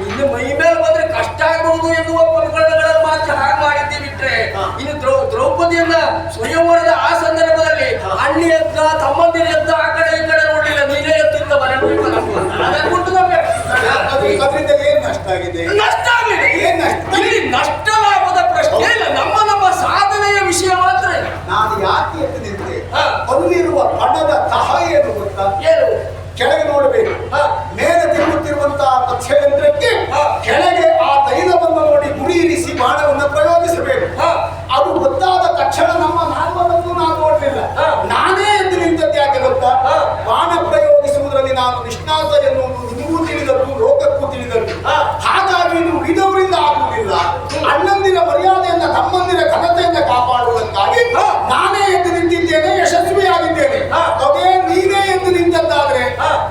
ನಿನ್ನ ಮೈ ಮೇಲೆ ಬಂದ್ರೆ ಕಷ್ಟ ಆಗಬಹುದು ಎನ್ನುವ ಪ್ರಕರಣಗಳಲ್ಲಿ ಮಾತ್ರ ಹಾಗೆ ಮಾಡಿದ್ದೆ ಬಿಟ್ರೆ, ಇನ್ನು ದ್ರೌಪದಿಯನ್ನ ಸ್ವಯಂವರದ ಆ ಸಂದರ್ಭದಲ್ಲಿ ಅಣ್ಣಿ ಎತ್ತ ತಮ್ಮಂದಿರ ಎತ್ತ ಆ ಕಡೆ ಈ ಕಡೆ ನೋಡ್ಲಿಲ್ಲ, ನೀನೇ ಎತ್ತಿದ್ದ ಮನೆ ಅದಕ್ಕುಂಟು ನಮಗೆ ಅದರಿಂದ ಏನ್ ನಷ್ಟ ಆಗಿದೆ? ನಷ್ಟ ಆಗಿದೆ. ಏನ್ ನಷ್ಟ? ಇಲ್ಲಿ ನಷ್ಟ ಲಾಭದ ಪ್ರಶ್ನೆ ಇಲ್ಲ, ನಮ್ಮ ಸಾಧನೆಯ ವಿಷಯ ಮಾತ್ರ ಇಲ್ಲ. ನಾನು ಯಾಕೆ ಎದ್ದು ನಿಂತೆ? ಹಾ. ಅಲ್ಲಿರುವ ಹಣದ ತಹ ಏನು ಗೊತ್ತಾ? ಏನು? ಕೆಳಗೆ ನೋಡಬೇಕು. ಮೇಲೆ ತಿರುಗುತ್ತಿರುವಂತಹ ಮತ್ಸ್ಯಯಂತ್ರಕ್ಕೆ ಕೆಳಗೆ ಆ ತೈಲವನ್ನು ನೋಡಿ ಗುರಿ ಇರಿಸಿ ಬಾಣವನ್ನು ಪ್ರಯೋಗಿಸಬೇಕು. ಅದು ಗೊತ್ತಾದ ತಕ್ಷಣ ನಮ್ಮ ನಾಲ್ವರನ್ನು ನಾನು ನೋಡಲಿಲ್ಲ. ನಾನೇ ಎದ್ದು ನಿಂತದ್ದು ಯಾಕೆ ಗೊತ್ತಾ? ಬಾಣ ಪ್ರಯೋಗಿಸುವುದರಲ್ಲಿ ನಾನು ನಿಷ್ಣಾತ ಎನ್ನುವುದು ನಿಮಗೂ ತಿಳಿದದ್ದು, ಲೋಕಕ್ಕೂ ತಿಳಿದದ್ದು. ಹಾಗಾಗಿ ಇದು ಉಳಿದವರಿಂದ ಆಗುವುದಿಲ್ಲ. ಅಣ್ಣಂದಿರ ಮರ್ಯಾದೆಯನ್ನ, ತಮ್ಮಂದಿರ ಘನತೆಯನ್ನ ಕಾಪಾಡುವುದಕ್ಕಾಗಿ ನಾನೇ ಎದ್ದು ನಿಂತಿದ್ದೇನೆ, ಯಶಸ್ವಿಯಾಗಿದ್ದೇನೆ. ಅದೇ ನೀನೇ ಎದ್ದು ನಿಂತದ್ದಾದ್ರೆ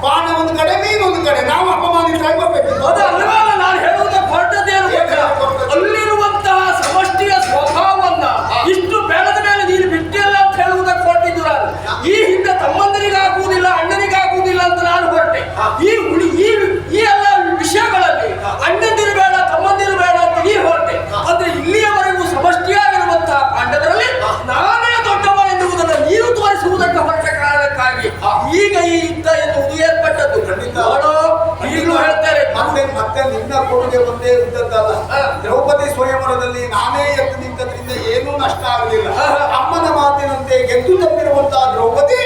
ಬಾಣ ಒಂದು ಕಡೆ, ನೀನೊಂದು ಕಡೆ, ನಾವು ಅಪಮಾನಿತರಾಗಿ ಬರ್ಬೇಕು. ಅದಲ್ವಾ ನಾನು ಹೇಳುವುದಕ್ಕೆ ಹೊರಟದ್ದೇನು ಗೊತ್ತಾ? ಅಲ್ಲಿರುವಂತಹ ಸಮಷ್ಟಿಯ ಸ್ವಭಾವವನ್ನ ಇಷ್ಟು ಬೆಳೆದ ಮೇಲೆ ನೀನು ಬಿಟ್ಟಿಲ್ಲ ಅಂತ ಹೇಳುವುದಕ್ಕೆ ಹೊರಟಿದ್ದು ನಾನು. ಈ ಹಿಂದೆ ತಮ್ಮಂದರಿಗಾಗುವುದಿಲ್ಲ, ಅಣ್ಣನಿಗಾಗುವುದಿಲ್ಲ ಅಂತ ನಾನು ಹೊರಟೆ. ಈ ಎಲ್ಲ ವಿಷಯಗಳಲ್ಲಿ ಅಣ್ಣಂದಿರು ಬೇಡ, ತಮ್ಮಂದಿರು ಬೇಡ ಅಂತ ನೀ ಹೊರಟೆ. ಅಂದ್ರೆ ಇಲ್ಲಿಯವರೆಗೂ ಸಮಷ್ಟಿಯಾಗಿರುವಂತಹ ಪಾಂಡವರಲ್ಲಿ ನಾನೇ ದೊಡ್ಡವ ಎನ್ನುವುದನ್ನು ನೀನು ತೋರಿಸುವುದಕ್ಕೆ ಹೊರಟ ಕಾರಣಕ್ಕಾಗಿ ಈಗ ಈ ಯುದ್ಧ ಎನ್ನುವುದು ಏರ್ಪಟ್ಟದ್ದು. ನೋಡೋ, ಈಗಲೂ ಹೇಳ್ತಾರೆ ಮತ್ತೆ ನಿನ್ನ ಕೊಡುಗೆ ಒಂದೇ ಇದ್ದದ್ದಲ್ಲ. ದ್ರೌಪದಿ ಸ್ವಯಂವರದಲ್ಲಿ ನಾನೇ ಎದ್ದು ನಿಂತದ್ರಿಂದ ಏನೂ ನಷ್ಟ ಆಗಲಿಲ್ಲ. ಅಮ್ಮನ ಮಾತಿನಂತೆ ಗೆದ್ದು ತಪ್ಪಿರುವಂತಹ ದ್ರೌಪದಿ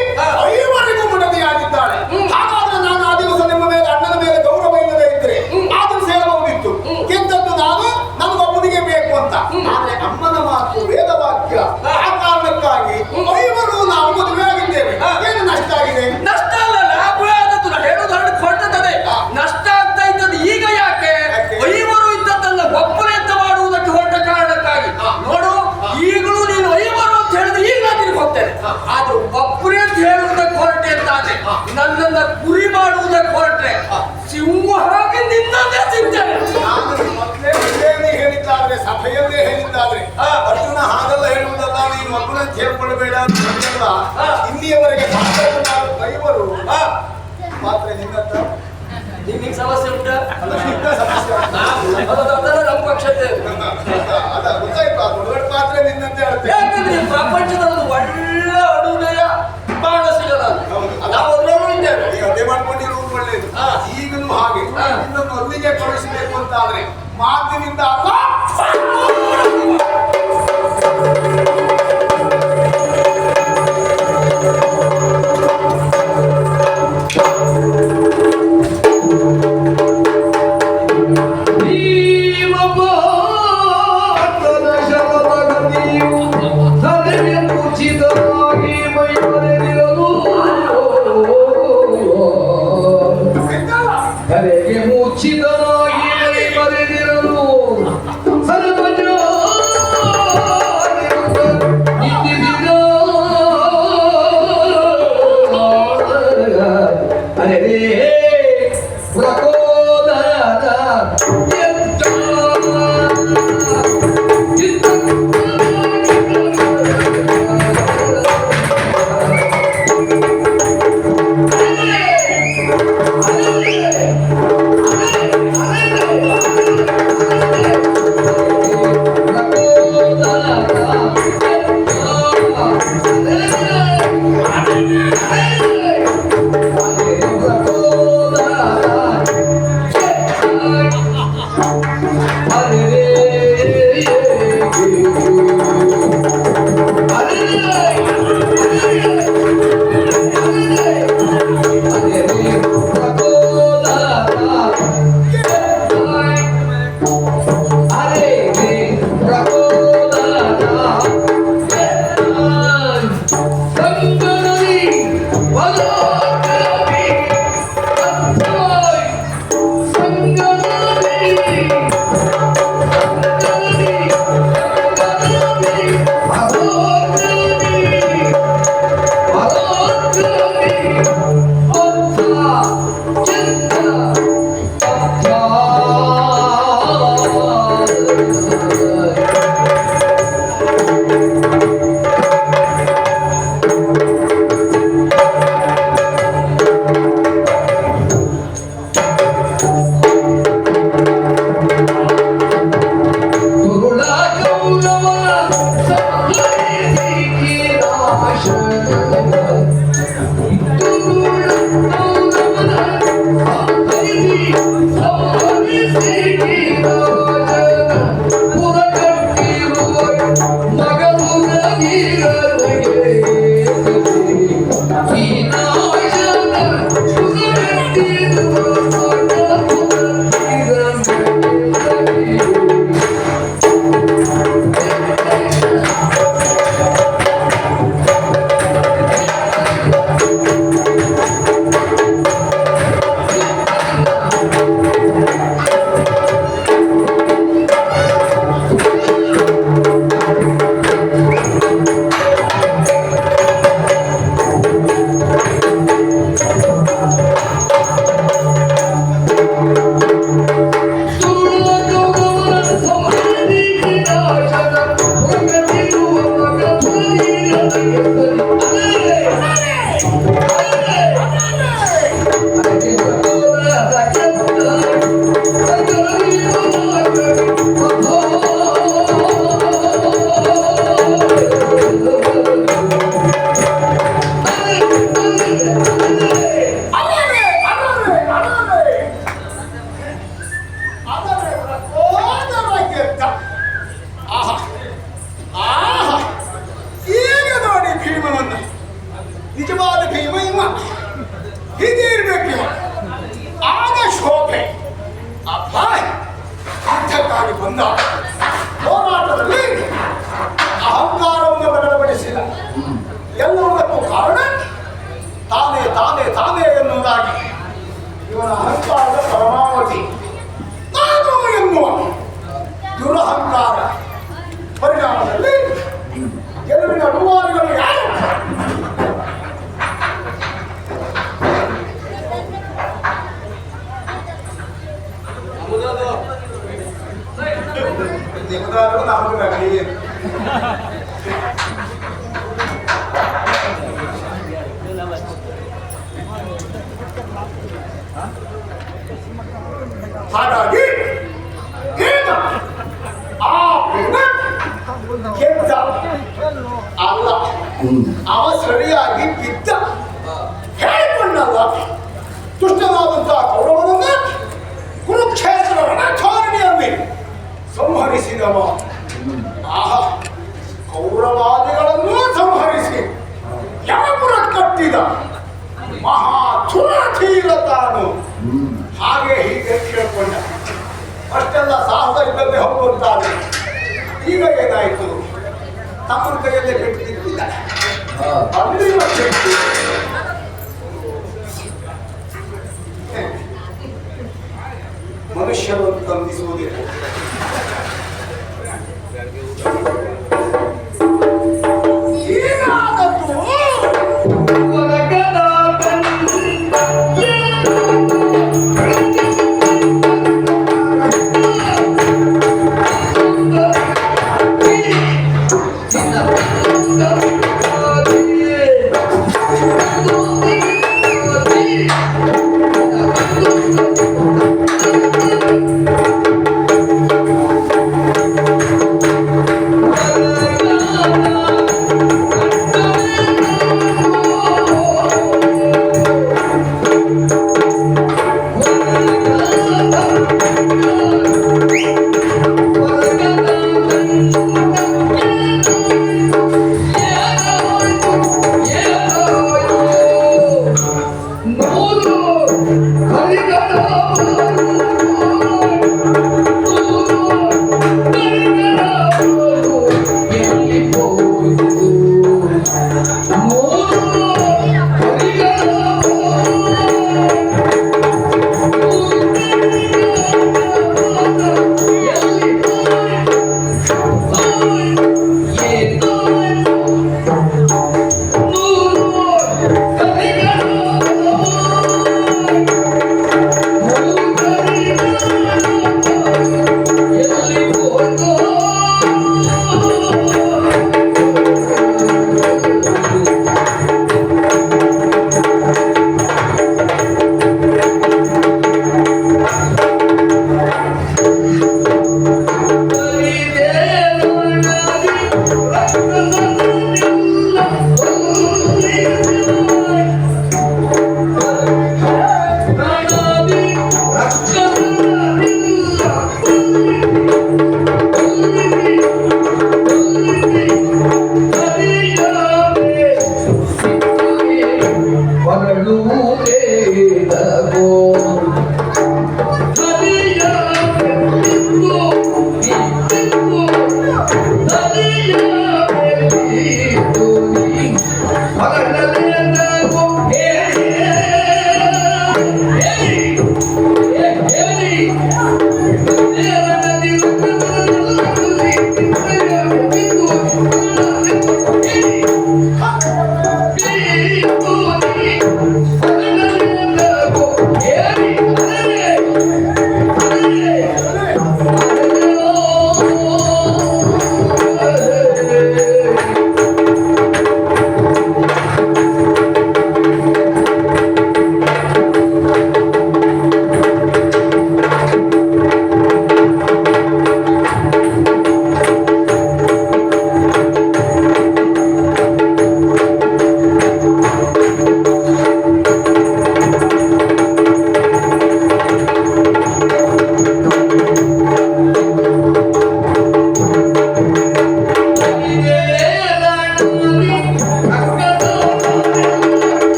ಐವರಿಗೂ ಮುಡದಿಯಾಗಿದ್ದಾಳೆ. ಹಾಗಾದ್ರೆ ನಾನು ಆ ದಿವಸ ನಿಮ್ಮ ಮೇಲೆ, ಅಣ್ಣನ ಮೇಲೆ ಗೌರವ ಇಲ್ಲದೆ ಇದ್ರೆ ಆದ್ರೂ ಸೇರಬಹುದಿತ್ತು. ಗೆದ್ದದ್ದು ನಾನು, ನನಗೊಬ್ಬನಿಗೆ ಬೇಕು ಅಂತ. ಆದ್ರೆ ಅಮ್ಮನ ಮಾತು ವೇದವಾಕ್ಯ. ಆ ಕಾರಣಕ್ಕಾಗಿ ಐವರು ನಾವು ಮದುವೆ ಆಗಿದ್ದೇವೆ. ಏನು ನಷ್ಟ ಆಗಿದೆ? ನಷ್ಟ ಅಲ್ಲ, ಲಾಭ ಆದದ್ದು. ಹೇಳೋದು ಹೊರಟದೆ. ನಷ್ಟ ಆಗ್ತಾ ಇದ್ದದ್ದು ಈಗ ಯಾಕೆ? ಐವರು ಇದ್ದದ್ದನ್ನ ಒಬ್ಬನೇ ಅಂತ ಮಾಡುವುದಕ್ಕೆ ಹೊರಟ ಕಾರಣಕ್ಕಾಗಿ. ನೋಡು, ಈಗಲೂ ನೀನು ಐವರು ಅಂತ ಹೇಳಿದ್ರೆ ಈಗ ನಾನು ತಿರುಗಿ ಹೋಗ್ತೇನೆ. ಆದ್ರೆ ಒಬ್ಬರೇ ಅಂತ ಹೇಳುವುದಕ್ಕೆ ಹೊರಟೆ ಅಂತಾದ್ರೆ, ನನ್ನನ್ನ ಗುರಿ ಮಾಡುವುದಕ್ಕೆ ಹೊರಟ್ರೆ ಸಿಂಹ ಹಾಗೆ ನಿನ್ನನ್ನೇ ತಿಂತೇನೆ. ನಾನು ಮೊದಲೇ ಇಲ್ಲೇನೆ ಹೇಳಿದ್ದಾದ್ರೆ, ಸಭೆಯಲ್ಲೇ ಹೇಳಿದ್ದಾದ್ರೆ, ಅರ್ಜುನ ಹಾಗೆಲ್ಲ ಹೇಳುವುದಲ್ಲ, ನೀನು ಒಬ್ಬನ ಸೇರ್ಕೊಳ್ಬೇಡ ಅಂತ ಹೇಳಿಲ್ಲ. ಇಲ್ಲಿಯವರೆಗೆ ಐವರು ಮಾತ್ರ ನಿನ್ನತ್ತ ನಿಮಗೆ ಸಮಸ್ಯೆ ಉಂಟ? ಅಲ್ಲ, ನಿನ್ನ ಸಮಸ್ಯೆ ಅದೆಲ್ಲ ನಮ್ಮ ಪಕ್ಷತೆ. ಅದ ಗೊತ್ತಾಯ್ತು. ಅದು ದೊಡ್ಡ ಪಾತ್ರೆ ನಿನ್ನಂತೆ ಹೇಳ್ತೇವೆ. ಯಾಕಂದ್ರೆ ಈ ಪ್ರಪಂಚದ ಒಂದು ಒಳ್ಳೆ ಅಡುಗೆಯ ಬಾಣ ಸಿಗಲ್ಲ. ನಾವು ಅದರಲ್ಲೂ ಇದ್ದೇವೆ. ಈಗ ಅದೇ ಮಾಡ್ಕೊಂಡಿರುವುದು ಒಳ್ಳೇದು. ಈಗಲೂ ಹಾಗೆ ಇನ್ನೊಂದು ಅಲ್ಲಿಗೆ ಕಳಿಸಬೇಕು ಅಂತ ಆದ್ರೆ ಮಾತಿನಿಂದ ಅಲ್ಲ. ಮುಚ್ಚಿತನಾಗಿ ಮೈ ಮರೆದಿರಲು ಸರ್ವಜ ನಿಜವಾದ ಭೀಮ ಇವ. ಹೀಗೆ ಇರ್ಬೇಕು ಇವ. ಆಗ ಶೋಭೆ. ಅಪ್ಪ ಯುದ್ಧಕ್ಕಾಗಿ ಬಂದ ಹೋರಾಟದಲ್ಲಿ ಅಹಂಕಾರವನ್ನು ಬದಲಾವಣೆಸಿದ. ಎಲ್ಲವನ್ನೂ ಕಾರಣ ತಾನೇ ತಾನೇ ತಾನೇ ಎನ್ನುವುದಾಗಿ ಇವನ ಅಹಂಕಾರದ ಪರಮಾವಧಿ ನಾನು ಎನ್ನುವ ದುರಹಂಕಾರ ಪರಿಣಾಮದಲ್ಲಿ ಗೆಲುವಿನ ರೂವಾರಿಗಳು ಯಾರು? ಹಾಗಾಗಿ ಈಗ ಆ ಗೆದ್ದ ಅಲ್ಲ, ಅವ ಸರಿಯಾಗಿ ಬಿದ್ದ. ಹೇಳಿಕೊಂಡಲ್ಲ ದುಷ್ಟನಾದಂತಹ ಕೌರವನನ್ನ ಕುರುಕ್ಷೇತ್ರ ರಣಧಾರಣಿಯಲ್ಲಿ ಸಂಹರಿಸಿದವ. ಆಹಾ, ಕೌರವಾದಿಗಳನ್ನೂ ಸಂಹರಿಸಿ ಯಮಪುರ ಕಟ್ಟಿದ ಮಹಾಧುರಾಧೀರ ತಾನು. ಹಾಗೆ ಹೀಗೆ ಕೇಳ್ಕೊಂಡ. ಅಷ್ಟೆಲ್ಲ ಸಾಹಸ ಇದ್ದದ್ದೇ ಹೋಗುತ್ತಾರೆ. ಈಗ ಏನಾಯ್ತು? ತಮ್ಮನ ಕೈಯಲ್ಲೇ ಬಿಟ್ಟಿದ್ದಿಲ್ಲ. ಅಲ್ಲಿ ಮನುಷ್ಯರು ತಂದಿಸುವುದಿಲ್ಲ. ಏನಾದದ್ದು?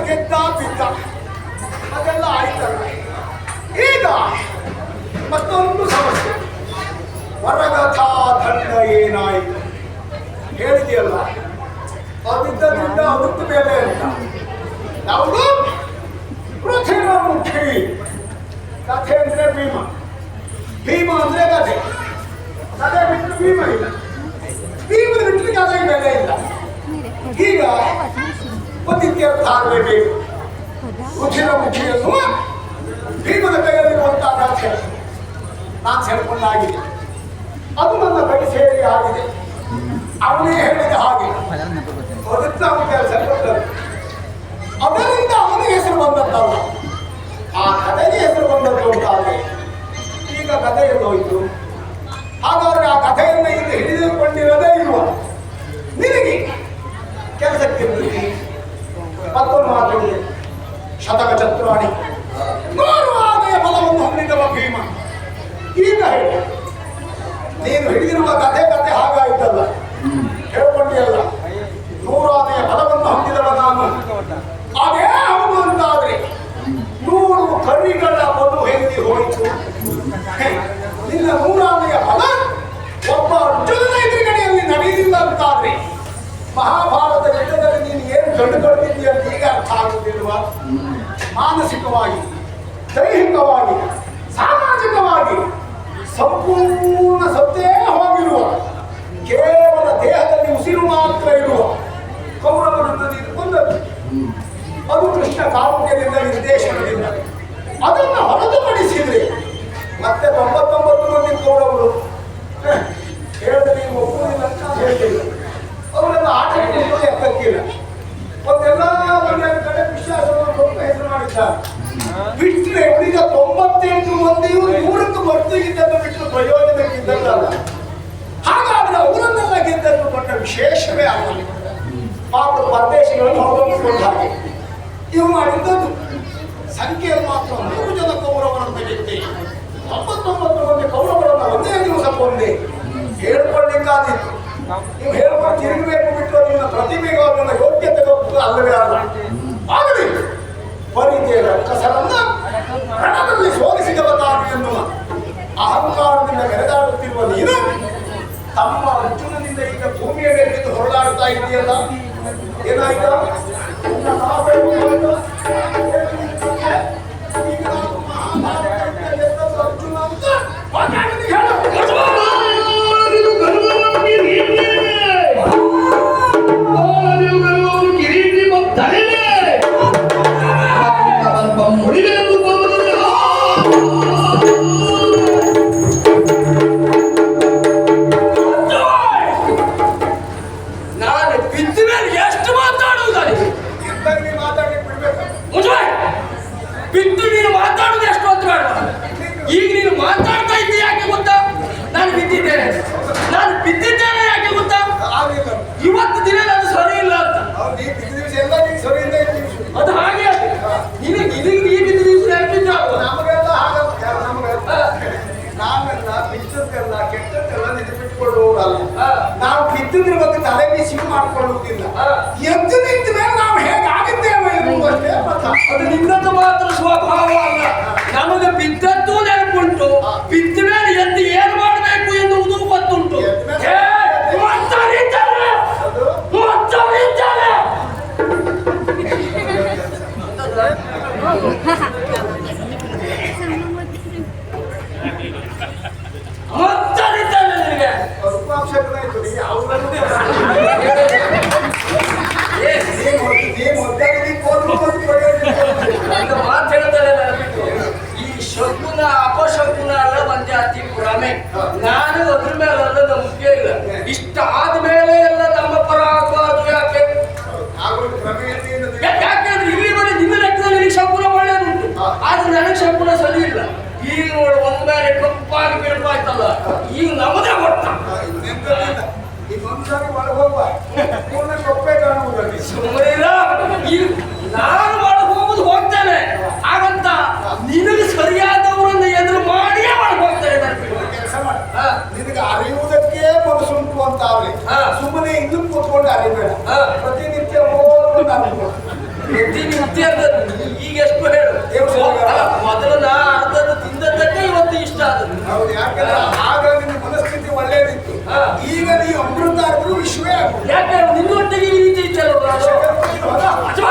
ಗೆದ್ದ ಬಿದ್ದ ಅದೆಲ್ಲ ಆಯ್ತಲ್ಲ. ಈಗ ಮತ್ತೊಂದು ಸಮಸ್ಯೆ, ವರಗಥಾ ದಂಡ ಏನಾಯಿತು ಹೇಳಿದೆಯಲ್ಲ, ಅದಿದ್ದರಿಂದ ಅದಕ್ಕೆ ಬೇರೆ ಅಂತ. ಯಾವುದು ಪೃಥ್ವಿಮುಖಿ ಕಥೆ ಅಂದ್ರೆ ಭೀಮ, ಭೀಮ ಅಂದ್ರೆ ಕಥೆ, ಕಥೆ ಬಿಟ್ಟು ಭೀಮ ಇಲ್ಲ, ಭೀಮದ ಬಿಟ್ಟು ಕಥೆಗೆ ಬೆಲೆ ಇಲ್ಲ. ಈಗ ಪತಿತ್ಯರ್ಥ ಆಗಬೇಕು. ಪೃಥ್ವಿಮುಖಿಯನ್ನು ಭೀಮನ ಕೈಯಲ್ಲಿರುವಂತಹ ಕಥೆ ನಾನು ಸೇರ್ಕೊಂಡಾಗಿದೆ, ಅದು ನನ್ನ ಕೈ ಸೇರಿ ಆಗಿದೆ. ಅವನೇ ಹೇಳಿದ ಹಾಗೆ ಅದಕ್ಕೆ ಅವನ ಕೆಲಸ ಕೊಟ್ಟರು, ಅದರಿಂದ ಅವನಿಗೆ ಹೆಸರು ಬಂದದ್ದಲ್ಲ, ಆ ಕಥೆಗೆ ಹೆಸರು ಬಂದದ್ದು ಅಂತಾದ್ರೆ ಈಗ ಕಥೆ ಎಲ್ಲೋಯ್ತು. ಹಾಗಾದ್ರೆ ಆ ಕಥೆಯನ್ನು ಇಲ್ಲಿ ಹಿಡಿದುಕೊಂಡಿರೋದೇ ಇಲ್ವ? ನಿನಗೆ ಕೆಲಸಕ್ಕೆ ಮತ್ತೊಂದು ಮಾತು, ಶತಕ ಚತುರಾಣಿ 100 ಆನೆಯ ಬಲವನ್ನು ಹೊಂದಿದವ ಭೀಮ. ಈಗ ಹೇಳಿ, ನೀನು ಹಿಡಿದಿರುವ ಕಥೆ ಹಾಗಾಯ್ತಲ್ಲ, ಹೇಳ್ಕೊಂಡಿಯಲ್ಲ, 100 ಆನೆಯ ಬಲವನ್ನು ಹೊಂದಿದವ ನಾನು, ಅದೇ ಹೌದು ಅಂತಾದ್ರೆ 100 ಕರಿಗಳ ಬಲು ಹೆಂಗಿ ಹೋಯಿತು. ನಿನ್ನ 100 ಆನೆಯ ಬಲ ಒಬ್ಬ ಅರ್ಜುನನ ಎದುರುಗಡೆಯಲ್ಲಿ ನಡೆಯಲಿಲ್ಲ ಅಂತಾದ್ರೆ ಮಹಾಭಾರತ ಯುದ್ಧದಲ್ಲಿ ನೀನು ಏನು ಕಂಡುಕೊಳ್ತಿದ್ದೀಯ ಅಂತ ಈಗ ಅರ್ಥ ಆಗುತ್ತಿಲ್ವ? ಮಾನಸಿಕವಾಗಿ, ದೈಹಿಕವಾಗಿ, ಸಾಮಾಜಿಕವಾಗಿ ಸಂಪೂರ್ಣ ಸತ್ತೇ ಹೋಗಿರುವ, ಕೇವಲ ದೇಹದಲ್ಲಿ ಉಸಿರು ಮಾತ್ರ ಇರುವ ಕೌರವನನ್ನು ನೀನು ಕೊಂದದ್ದು. ಅದು ಕೃಷ್ಣ ಕಾರುಣ್ಯದಿಂದ, ನಿರ್ದೇಶನದಿಂದ. ಅದನ್ನು ಹೊರತುಪಡಿಸಿದ್ರೆ ಮತ್ತೆ 99 ಮಂದಿ ಕೌರವರು ಹೇಳಿದ್ರೆ ನೀವು ಒಪ್ಪುವುದಿಲ್ಲ ಅಂತ ಹೇಳ್ತಿಲ್ಲ. ಅವರೆಲ್ಲ ಆಟ ಲೆಕ್ಕಕ್ಕಿಲ್ಲ. ಒಂದೆಲ್ಲ ಒಳ್ಳೆಯ ಕಡೆ ವಿಶ್ವಾಸವನ್ನು ಸ್ವಲ್ಪ ಹೆಸರು ಮಾಡಿದ್ದಾರೆ. ಬಿಟ್ಟರೆ ಉಳಿದ 98 ಮಂದಿಯು 100ಕ್ಕೆ ಬರ್ತಿಗಿದ್ದನ್ನು ಬಿಟ್ಟು ಪ್ರಯೋಜನಕ್ಕಿದ್ದಲ್ಲ. ಹಾಗಾದ್ರೆ ಅವರನ್ನೆಲ್ಲ ಗೆದ್ದನ್ನು ಕೊಟ್ಟ ವಿಶೇಷವೇ ಆಗಲಿ. ಪಾಪ ಪರದೇಶಗಳನ್ನು ಹೊರಗೊಂಡು ಹಾಗೆ ಇವು ಮಾಡಿದ್ದದ್ದು ಸಂಖ್ಯೆಯಲ್ಲಿ ಮಾತ್ರ 100 ಜನ ಕೌರವರನ್ನು ಗೆದ್ದೆ, 99 ಮಂದಿ ಕೌರವರನ್ನು ಒಂದೇ ದಿವಸ ಕೊಂದೆ. ಹೇಳ್ಕೊಳ್ಳಿಕ್ಕಾದಿತ್ತು. ನೀವು ಹೇಳ್ಕೊಂಡು ತಿರುಗಬೇಕು ಬಿಟ್ಟು ನಿಮ್ಮ ಪ್ರತಿಭೆಗೂ ನನ್ನ ಯೋಗ್ಯತೆಗೂ ಅಲ್ಲವೇ ಅಲ್ಲ. ಆಗಲಿ ಪರಿಚಯ ರಕ್ಕಸರನ್ನ ರಣದಲ್ಲಿ ಸೋಲಿಸಿದವ ತಾನು ಎನ್ನುವ ಅಹಂಕಾರದಿಂದ ಮೆರೆದಾಡುತ್ತಿರುವ ನೀನು ತಮ್ಮ ಅರ್ಜುನನಿಂದ ಈಗ ಭೂಮಿಯ ಮೇಲೆ ಹೊರಡಾಡ್ತಾ ಇದೆಯಲ್ಲ, ಏನಾಯ್ತಾ? ಅರ್ಜುನ ಅಂತ ಇವತ್ತು ದಿನ ನಾನು ಸರಿ ಇಲ್ಲ ಅಂತ. ಅದು ಹಾಗೆ ನಿನಗೆ ಈ ಬಿದ್ದ ದಿವಸ ನಮಗೆಲ್ಲ ನಾವೆಲ್ಲ ಬಿದ್ದದ್ದೆಲ್ಲ ಕೆಟ್ಟದ್ದೆಲ್ಲ ನೆನಪಿಟ್ಕೊಳ್ಳುವುದಲ್ಲ. ನಾವು ಬಿದ್ದಿದ್ರ ಬಗ್ಗೆ ತಲೆ ಬಿಸಿ ಮಾಡಿಕೊಳ್ಳುವುದಿಲ್ಲ. ಎದ್ದು ನಿಂತ ಮೇಲೆ ನಾವು ಹೇಗಾಗಿದ್ದೇವೆ ಎನ್ನುವುದಷ್ಟೇ ಪಥ. ಅದು ನಿನ್ನದು ಮಾತ್ರ ಸ್ವಭಾವ ಅಲ್ಲ, ನಮಗೆ ಬಿದ್ದದ್ದು ನೆನಪುಂಟು, ಬಿದ್ದ ಮೇಲೆ ಎದ್ದು ಏನು ಮಾಡಬೇಕು ಎನ್ನುವುದು ಗೊತ್ತುಂಟು. ಈ ಶಕುನ ಅಪಶಕುನ ಅಲ್ಲ ಒಂದೇ ಅತಿ ಭ್ರಮೆ. ನಾನು ಅದ್ರ ಮೇಲೆಲ್ಲ ನಂಬಿಕೆ ಇಲ್ಲ. ಇಷ್ಟ ಆದ್ಮೇಲೆ ಎಲ್ಲ ನಮ್ಮ ಪರ ಆಗುವುದು ಯಾಕೆ? ಯಾಕೆಂದ್ರೆ ಇಲ್ಲಿ ಬರೀ ನಿನ್ನ ಲೆಕ್ಕದಲ್ಲಿ ಶಕುನ ಒಳ್ಳೇದುಂಟು, ಆದ್ರೆ ನನಗೆ ಶಕುನ ಸರಿ ಇಲ್ಲ. ಈಗ ನೋಡು ಒಂದ್ ಮೇಲೆ ಕಪ್ಪಾಗಿ ಬಿಡಪಾಯ್ತಲ್ಲ, ಈಗ ನಮ್ಮದೇ ಗೊತ್ತ. ನಾನು ಒಳಗೆ ಹೋಗುದು ಹೋಗ್ತೇನೆ, ಹಾಗಂತ ನಿನಗೆ ಸರಿಯಾದವರನ್ನು ಎದುರು ಮಾಡಿಯೇ ಒಳಗೆ ಹೋಗ್ತೇನೆ. ಕೆಲಸ ಮಾಡಿ, ನಿನಗೆ ಅರಿಯುವುದಕ್ಕೆ ಮನಸ್ಸುಂಟು ಅಂತ ಸುಮ್ಮನೆ ಇನ್ನೂ ಕೂತ್ಕೊಂಡು ಅರಿಬೇಡ. ಪ್ರತಿನಿತ್ಯ ಹೋಗೋದು ನಾನು ಮುದ್ದಿ ಅಂದದ್ದು ಈಗ ಎಷ್ಟು ಹೇಳು ಅಲ್ಲ, ಮೊದಲು ನಾ ಅರ್ಧದ್ದು ತಿಂದದ್ದಕ್ಕೆ ಇವತ್ತು ಇಷ್ಟ ಆದದ್ದು. ಹೌದು, ಯಾಕಂದ್ರೆ ಆಗ ನಿನ್ನ ಮನಸ್ಥಿತಿ ಒಳ್ಳೇದಿತ್ತು. ಹಾ. ಈಗ ನೀವು ಅಮೃತ ಆದ್ರೂ ವಿಶ್ವೇ ಆಗುದು. ಯಾಕೆ ನಿನ್ನೊಟ್ಟಿಗೆ ಈ ರೀತಿ ಇದ್ದಲ್ಲ ನಾನು? ಹೌದಾ? ಅಜ್ಜ